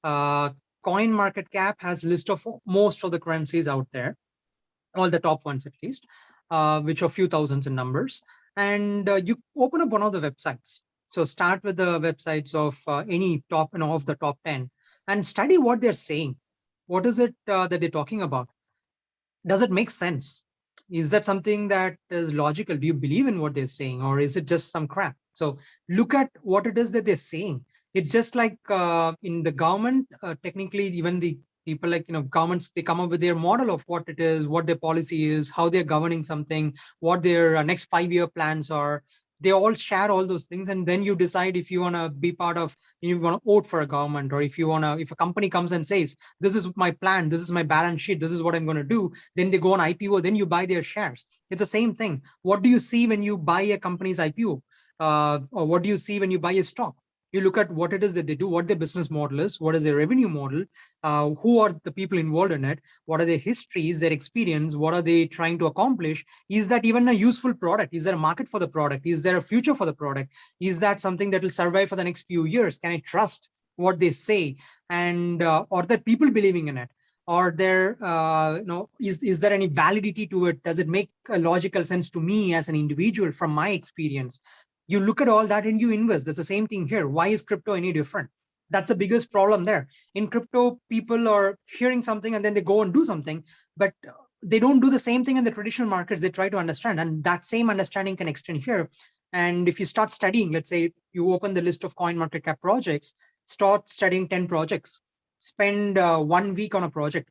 CoinMarketCap has a list of most of the currencies out there, all the top ones at least, which are a few thousands in numbers. And you open up one of the websites. So start with the websites of any top, of the top 10, and study what they're saying. What is it that they're talking about? Does it make sense? Is that something that is logical? Do you believe in what they're saying, or is it just some crap? So look at what it is that they're saying. It's just like in the government, technically, even the people like, governments, they come up with their model of what it is, what their policy is, how they're governing something, what their next 5-year plans are. They all share all those things, and then you decide if you want to be part of, you want to vote for a government, or if a company comes and says, this is my plan, this is my balance sheet, this is what I'm going to do, then they go on IPO, then you buy their shares. It's the same thing. What do you see when you buy a company's IPO? Or what do you see when you buy a stock? You look at what it is that they do, what their business model is, what is their revenue model, who are the people involved in it, what are their histories, their experience, what are they trying to accomplish? Is that even a useful product? Is there a market for the product? Is there a future for the product? Is that something that will survive for the next few years? Can I trust what they say? And or the people believing in it? Or there, is there any validity to it? Does it make a logical sense to me as an individual from my experience? You look at all that and you invest. That's the same thing here. Why is crypto any different? That's the biggest problem there. In crypto, people are hearing something and then they go and do something, but they don't do the same thing in the traditional markets. They try to understand, and that same understanding can extend here. And if you start studying, let's say you open the list of coin market cap projects, start studying 10 projects, spend 1 week on a project,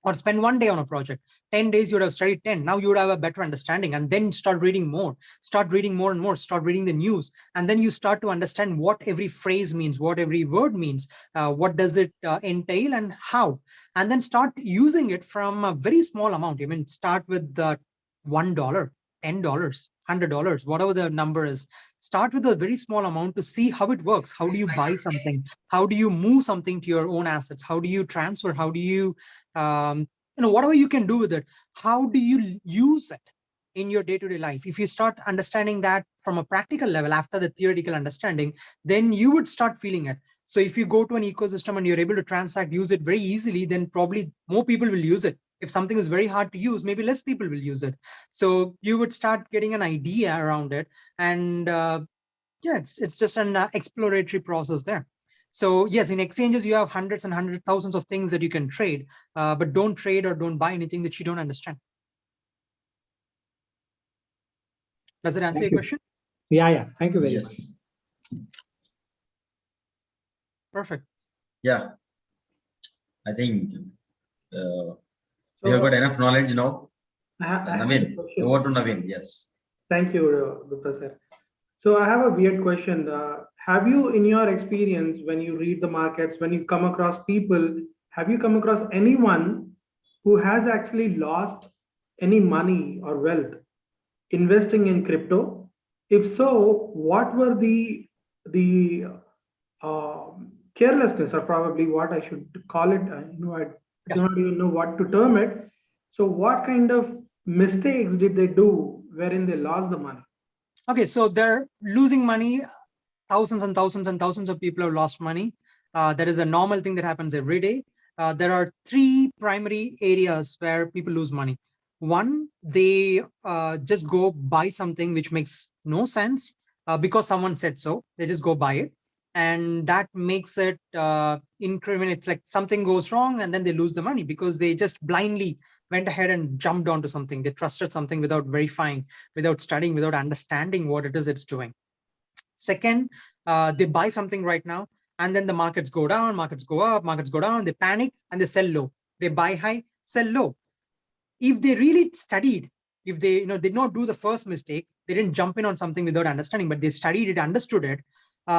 or spend 1 day on a project. 10 days you would have studied 10. Now you would have a better understanding, and then start reading more and more, start reading the news. And then you start to understand what every phrase means, what every word means, what does it entail and how. And then start using it from a very small amount. I mean, start with $1, $10, $100, whatever the number is. Start with a very small amount to see how it works. How do you buy something? How do you move something to your own assets? How do you transfer? How do you, whatever you can do with it, how do you use it in your day-to-day life? If you start understanding that from a practical level after the theoretical understanding, then you would start feeling it. So if you go to an ecosystem and you're able to transact, use it very easily, then probably more people will use it. If something is very hard to use, maybe less people will use it. So you would start getting an idea around it. And yeah, it's just an exploratory process there. So yes, in exchanges, you have hundreds and hundreds, thousands of things that you can trade, but don't trade or don't buy anything that you don't understand. Does it answer your question? Yeah. Thank you very much. Yes. Perfect. Yeah. I think we have got enough knowledge now. Naveen, over to Naveen. Yes. Thank you, Gupta sir. So I have a weird question. Have you, in your experience, when you read the markets, when you come across people, have you come across anyone who has actually lost any money or wealth investing in crypto? If so, what were the carelessness, or probably what I should call it? I don't even know what to term it. So what kind of mistakes did they do wherein they lost the money? Okay, so they're losing money. Thousands and thousands and thousands of people have lost money. That is a normal thing that happens every day. There are 3 primary areas where people lose money. One, they just go buy something which makes no sense because someone said so. They just go buy it. And that makes it incriminate. It's like something goes wrong and then they lose the money because they just blindly went ahead and jumped onto something. They trusted something without verifying, without studying, without understanding what it is it's doing. Second, they buy something right now, and then the markets go down, markets go up, markets go down, they panic and they sell low. They buy high, sell low. If they really studied, if they did not do the first mistake, they didn't jump in on something without understanding, but they studied it, understood it.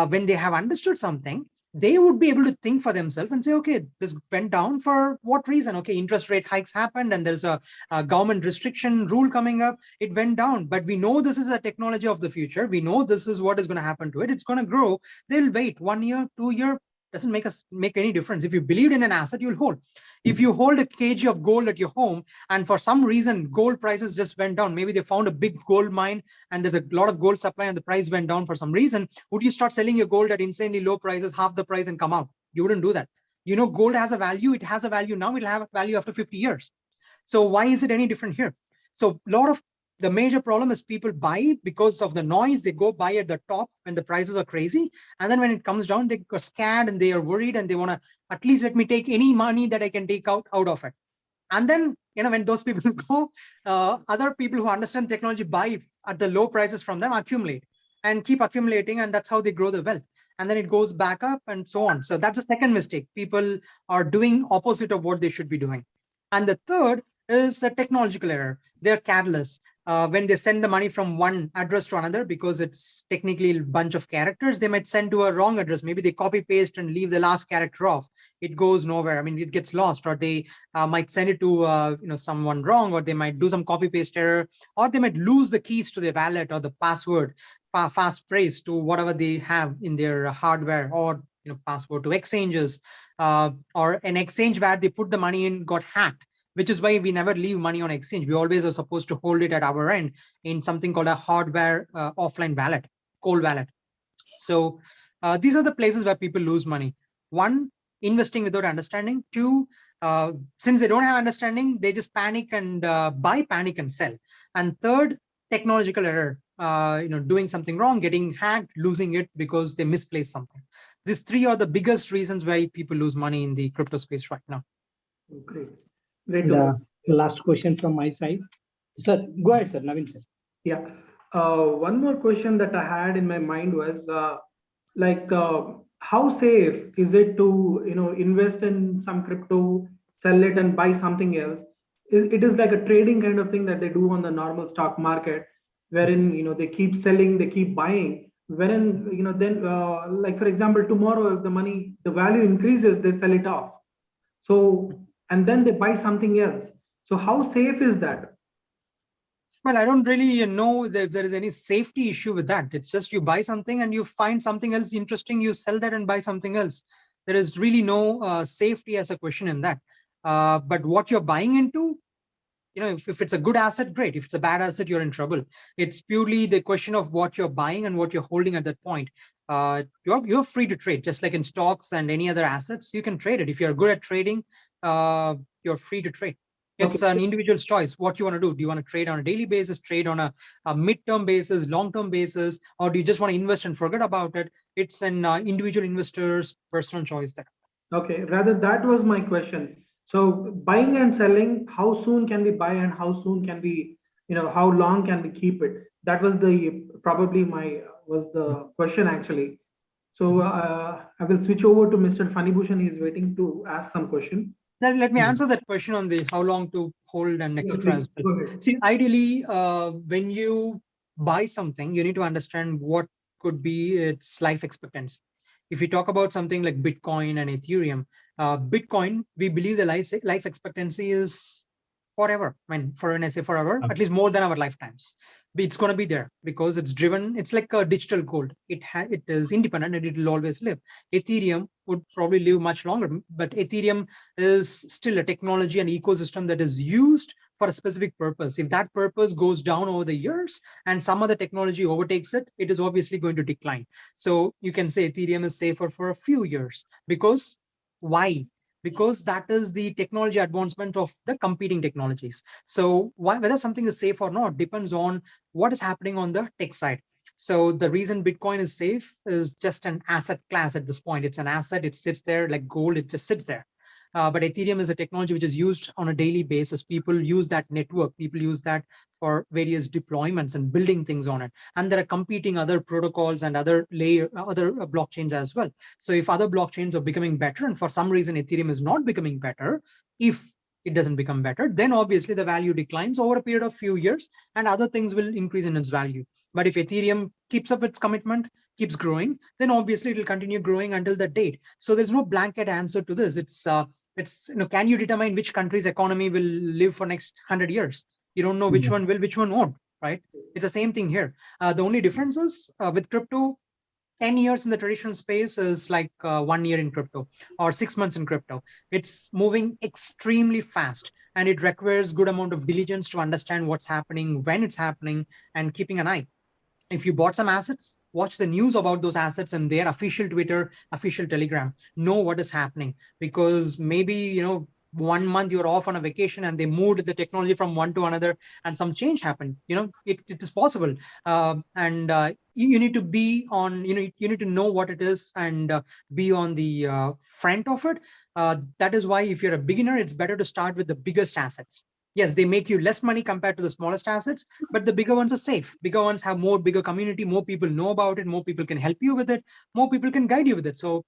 When they have understood something, they would be able to think for themselves and say, okay, this went down for what reason? Okay, interest rate hikes happened and there's a government restriction rule coming up. It went down, but we know this is the technology of the future. We know this is what is going to happen to it. It's going to grow. They'll wait 1 year, 2 year. Doesn't make any difference. If you believed in an asset, you'll hold. If you hold a kg of gold at your home and for some reason gold prices just went down, maybe they found a big gold mine and there's a lot of gold supply and the price went down for some reason, would you start selling your gold at insanely low prices, half the price, and come out? You wouldn't do that. Gold has a value. It has a value now. It'll have a value after 50 years. So why is it any different here? So the major problem is people buy because of the noise. They go buy at the top when the prices are crazy. And then when it comes down, they are scared and they are worried and they want to, at least let me take any money that I can take out of it. And then, when those people go, other people who understand technology buy at the low prices from them, accumulate and keep accumulating. And that's how they grow the wealth. And then it goes back up and so on. So that's the second mistake. People are doing opposite of what they should be doing. And the third is a technological error. They're careless. When they send the money from one address to another, because it's technically a bunch of characters, they might send to a wrong address. Maybe they copy paste and leave the last character off. It goes nowhere. I mean, it gets lost, or they might send it to someone wrong, or they might do some copy paste error, or they might lose the keys to their wallet or the password, passphrase to whatever they have in their hardware, or password to exchanges, or an exchange where they put the money in got hacked. Which is why we never leave money on exchange. We always are supposed to hold it at our end in something called a hardware offline wallet, cold wallet. So these are the places where people lose money. One, investing without understanding. Two, since they don't have understanding, they just panic and buy, panic and sell. And third, technological error, doing something wrong, getting hacked, losing it because they misplaced something. These 3 are the biggest reasons why people lose money in the crypto space right now. Great. The last question from my side. Sir, go ahead, sir. Naveen, sir. Yeah. One more question that I had in my mind was how safe is it to invest in some crypto, sell it, and buy something else? It is like a trading kind of thing that they do on the normal stock market, wherein they keep selling, they keep buying. Wherein then like for example, tomorrow if the value increases, they sell it off. So and then they buy something else. So how safe is that? Well, I don't really know if there is any safety issue with that. It's just you buy something and you find something else interesting, you sell that and buy something else. There is really no safety as a question in that. But what you're buying into, if it's a good asset, great. If it's a bad asset, you're in trouble. It's purely the question of what you're buying and what you're holding at that point. You're free to trade, just like in stocks and any other assets. You can trade it. If you're good at trading, you're free to trade. It's Okay. an individual's choice. What you want to do? Do you want to trade on a daily basis, trade on a mid-term basis, long-term basis, or do you just want to invest and forget about it? It's an individual investor's personal choice there. Okay, rather that was my question. So buying and selling, how soon can we buy and how soon can we, how long can we keep it? That was probably was the question actually. So I will switch over to Mr. Fanibhushan. He is waiting to ask some question. Let me answer that question on the how long to hold and Yeah, etc. please, go ahead. See, ideally, when you buy something, you need to understand what could be its life expectancy. If we talk about something like Bitcoin and Ethereum, Bitcoin, we believe the life expectancy is forever. I mean, when I say forever, at least more than our lifetimes. But it's going to be there because it's driven. It's like a digital gold. It is independent and it will always live. Ethereum would probably live much longer, but Ethereum is still a technology and ecosystem that is used for a specific purpose. If that purpose goes down over the years and some other technology overtakes it, it is obviously going to decline. So you can say Ethereum is safer for a few years because why? Because that is the technology advancement of the competing technologies. So whether something is safe or not depends on what is happening on the tech side. So the reason Bitcoin is safe is just an asset class at this point. It's an asset. It sits there like gold. It just sits there. But Ethereum is a technology which is used on a daily basis. People use that network. People use that for various deployments and building things on it. And there are competing other protocols and other blockchains as well. So if other blockchains are becoming better, and for some reason Ethereum is not becoming better, if it doesn't become better, then obviously the value declines over a period of few years and other things will increase in its value. But if Ethereum keeps up its commitment, keeps growing, then obviously it will continue growing until the date. So there's no blanket answer to this. It's can you determine which country's economy will live for next 100 years? You don't know which one will, which one won't, right? It's the same thing here. The only difference is with crypto, 10 years in the traditional space is like 1 year in crypto or 6 months in crypto. It's moving extremely fast and it requires good amount of diligence to understand what's happening, when it's happening, and keeping an eye. If you bought some assets, watch the news about those assets and their official Twitter, official Telegram, know what is happening, because maybe 1 month you're off on a vacation and they moved the technology from one to another and some change happened. It is possible. And you need to be on, you need to know what it is and be on the front of it. That is why if you're a beginner, it's better to start with the biggest assets. Yes, they make you less money compared to the smallest assets, but the bigger ones are safe. Bigger ones have bigger community, more people know about it, more people can help you with it, more people can guide you with it. So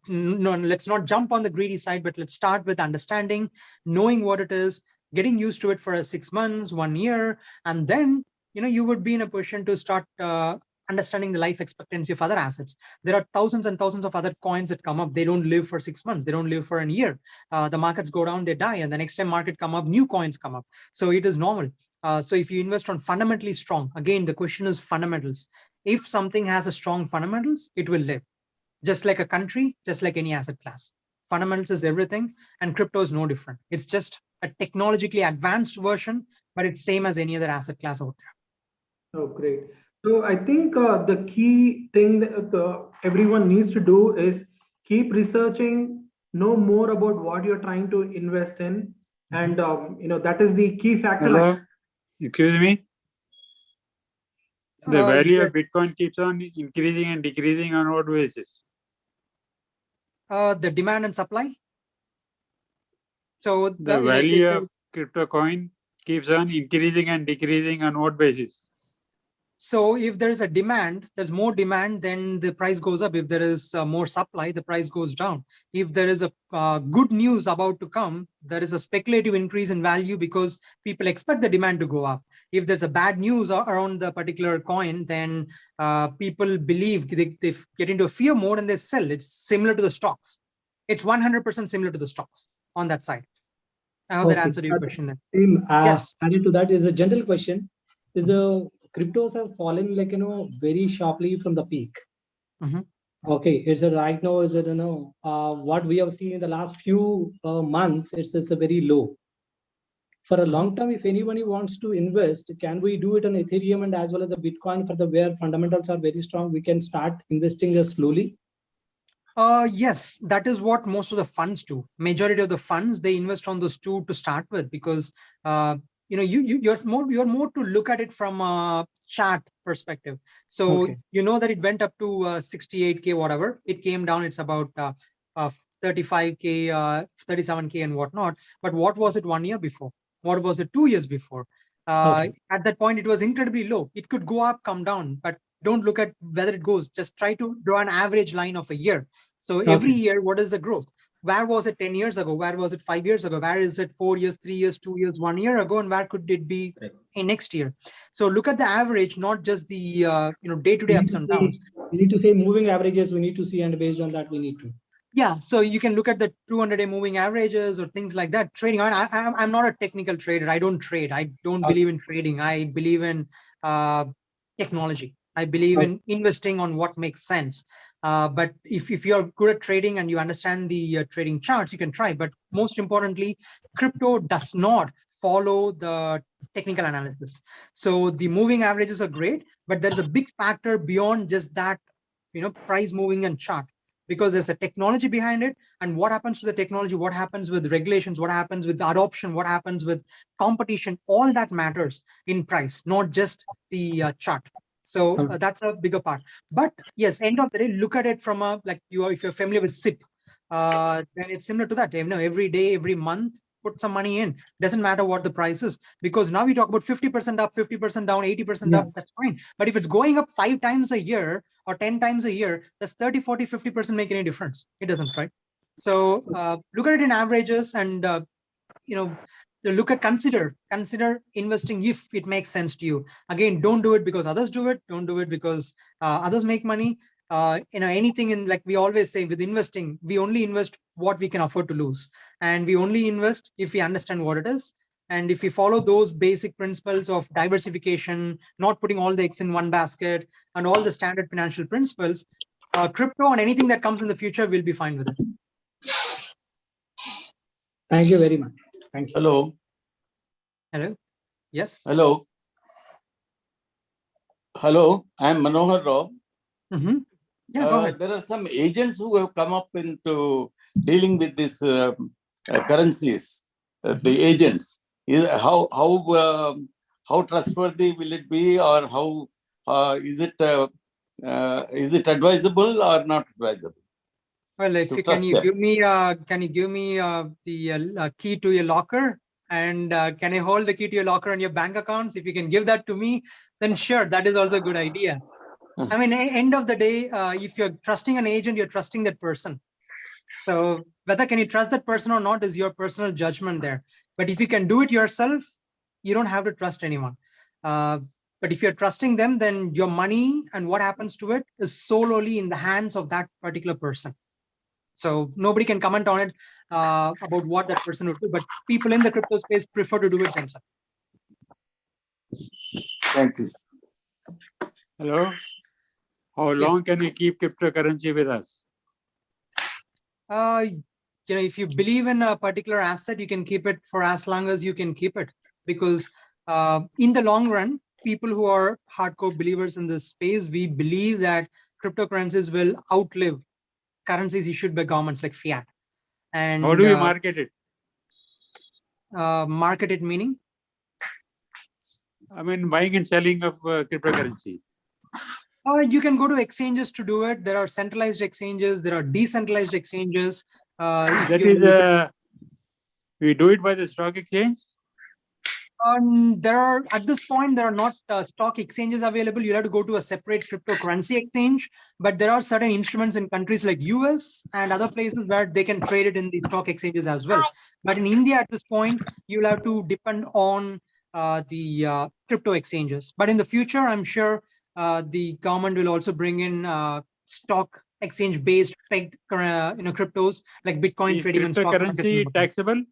no, let's not jump on the greedy side, but let's start with understanding, knowing what it is, getting used to it for 6 months, 1 year, and then you would be in a position to start understanding the life expectancy of other assets. There are thousands and thousands of other coins that come up. They don't live for 6 months. They don't live for a year. The markets go down, they die, and the next time market come up, new coins come up. So it is normal. So if you invest on fundamentally strong, again, the question is fundamentals. If something has a strong fundamentals, it will live. Just like a country, just like any asset class. Fundamentals is everything, and crypto is no different. It's just a technologically advanced version, but it's same as any other asset class out there. Oh, great. So I think the key thing that everyone needs to do is keep researching, know more about what you're trying to invest in, and that is the key factor. Hello, excuse me. The value of Bitcoin keeps on increasing and decreasing on what basis? The demand and supply. So the value of crypto coin keeps on increasing and decreasing on what basis? So if there is a demand, there's more demand, then the price goes up. If there is more supply, the price goes down. If there is a good news about to come, there is a speculative increase in value because people expect the demand to go up. If there's a bad news around the particular coin, then people believe they get into a fear mode and they sell. It's similar to the stocks. It's 100% similar to the stocks on that side. I hope that answered your question there. Yes. Added to that is a general question. Is cryptos have fallen like, very sharply from the peak. Okay, it's right now, is it, what we have seen in the last few months, it's a very low. For a long term, if anybody wants to invest, can we do it on Ethereum and as well as a Bitcoin for the where fundamentals are very strong? We can start investing slowly. Yes, that is what most of the funds do. Majority of the funds, they invest on those two to start with, because you're more to look at it from a chart perspective. So you know that it went up to 68K, whatever. It came down, it's about 35K, 37K and whatnot. But what was it 1 year before? What was it 2 years before? At that point, it was incredibly low. It could go up, come down, but don't look at whether it goes. Just try to draw an average line of a year. So every year, what is the growth? Where was it 10 years ago? Where was it 5 years ago? Where is it 4 years, 3 years, 2 years, 1 year ago? And where could it be in next year? So look at the average, not just the day-to-day ups and downs. We need to say moving averages. We need to see, and based on that, we need to. Yeah, so you can look at the 200-day moving averages or things like that. Trading, I'm not a technical trader. I don't trade. I don't believe in trading. I believe in technology. I believe in investing on what makes sense. But if you're good at trading and you understand the trading charts, you can try. But most importantly, crypto does not follow the technical analysis. So the moving averages are great, but there's a big factor beyond just that, price moving and chart. Because there's a technology behind it, and what happens to the technology, what happens with regulations, what happens with adoption, what happens with competition, all that matters in price, not just the chart. So that's a bigger part. But yes, end of the day, look at it from a, if you're familiar with SIP, then it's similar to that. Every day, every month, put some money in. Doesn't matter what the price is, because now we talk about 50% up, 50% down, 80% up. That's fine. But if it's going up 5 times a year or 10 times a year, does 30, 40, 50% make any difference? It doesn't, right? So look at it in averages, and consider investing if it makes sense to you. Again, don't do it because others do it. Don't do it because others make money. Anything in, like we always say with investing, we only invest what we can afford to lose, and we only invest if we understand what it is. And if we follow those basic principles of diversification, not putting all the eggs in one basket, and all the standard financial principles, crypto and anything that comes in the future will be fine with it. Thank you very much. Thank you. Hello. Hello. Yes. Hello. Hello. I'm Manohar Rao. Yeah, go ahead. There are some agents who have come up into dealing with these currencies. The agents. How trustworthy will it be, or how is it advisable or not advisable? Well, if you can you give me the key to your locker, and can I hold the key to your locker on your bank accounts? If you can give that to me, then sure, that is also a good idea. I mean, end of the day, if you're trusting an agent, you're trusting that person. So whether can you trust that person or not is your personal judgment there. But if you can do it yourself, you don't have to trust anyone. But if you're trusting them, then your money and what happens to it is solely in the hands of that particular person. So nobody can comment on it about what that person would do, but people in the crypto space prefer to do it themselves. Thank you. Hello. How long can we keep cryptocurrency with us? If you believe in a particular asset, you can keep it for as long as you can keep it, because in the long run, people who are hardcore believers in this space, we believe that cryptocurrencies will outlive currencies issued by governments like fiat. And how do we market it? Market it meaning? I mean, buying and selling of cryptocurrency. You can go to exchanges to do it. There are centralized exchanges. There are decentralized exchanges. We do it by the stock exchange? There are, at this point, there are not stock exchanges available. You'll have to go to a separate cryptocurrency exchange, but there are certain instruments in countries like US and other places where they can trade it in the stock exchanges as well. But in India, at this point, you'll have to depend on the crypto exchanges. But in the future, I'm sure the government will also bring in stock exchange-based pegged cryptos like Bitcoin Is trading on stock markets. cryptocurrency taxable?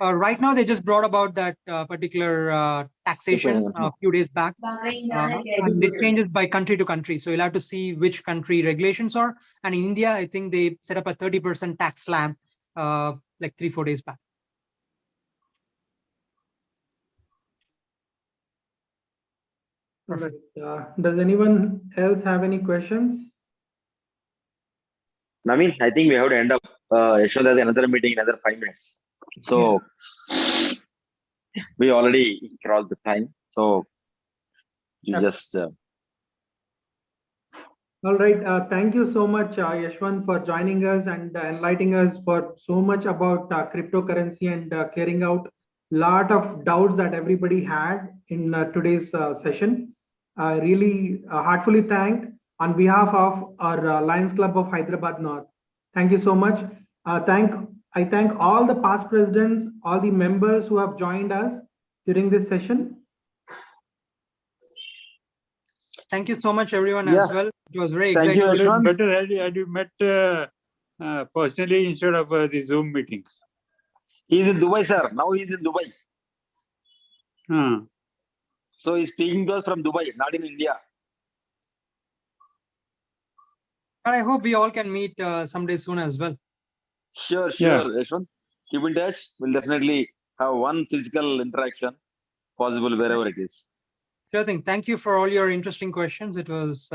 Right now, they just brought about that particular taxation a few days back. And it changes by country to country. So you'll have to see which country regulations are. And in India, I think they set up a 30% tax slab like 3-4 days back. Right. Does anyone else have any questions? Naveen, I think we have to end up. Yashwant has another meeting in another 5 minutes. So we already crossed the time. So you just. All right. Thank you so much, Yashwant, for joining us and enlightening us for so much about cryptocurrency and clearing out a lot of doubts that everybody had in today's session. Really heartfully thank on behalf of our Lions Club of Hyderabad North. Thank you so much. I thank all the past presidents, all the members who have joined us during this session. Thank you so much, everyone, as well. It was very Thank exciting. you, Yashwant. Better had you met personally instead of the Zoom meetings. He's in Dubai, sir. Now he's in Dubai. So he's speaking to us from Dubai, not in India. But I hope we all can meet someday soon as well. Sure, Yeah. Yashwant. Keep in touch. We'll definitely have one physical interaction possible wherever it is. Sure thing. Thank you for all your interesting questions. It was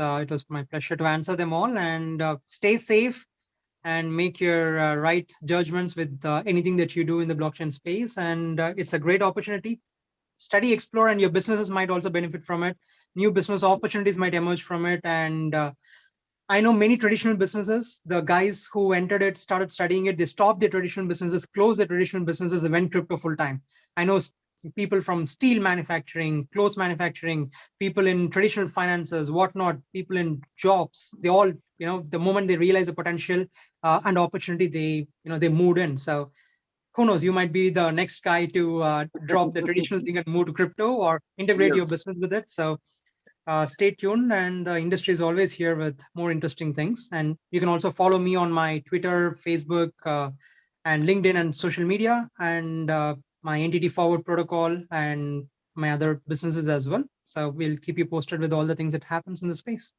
my pleasure to answer them all. And stay safe and make your right judgments with anything that you do in the blockchain space. And it's a great opportunity. Study, explore, and your businesses might also benefit from it. New business opportunities might emerge from it. And I know many traditional businesses, the guys who entered it, started studying it, they stopped their traditional businesses, closed their traditional businesses, and went crypto full time. I know people from steel manufacturing, clothes manufacturing, people in traditional finances, whatnot, people in jobs, they all, the moment they realize the potential and opportunity, they moved in. So who knows, you might be the next guy to drop the traditional thing and move to crypto or integrate your business with it. So stay tuned, and the industry is always here with more interesting things. And you can also follow me on my Twitter, Facebook, and LinkedIn and social media, and my entity forward protocol and my other businesses as well. So we'll keep you posted with all the things that happens in the space.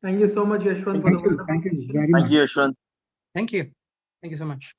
Thank you so much, Yashwant. Thank you very much. Thank you, Yashwant. Thank you. Thank you so much.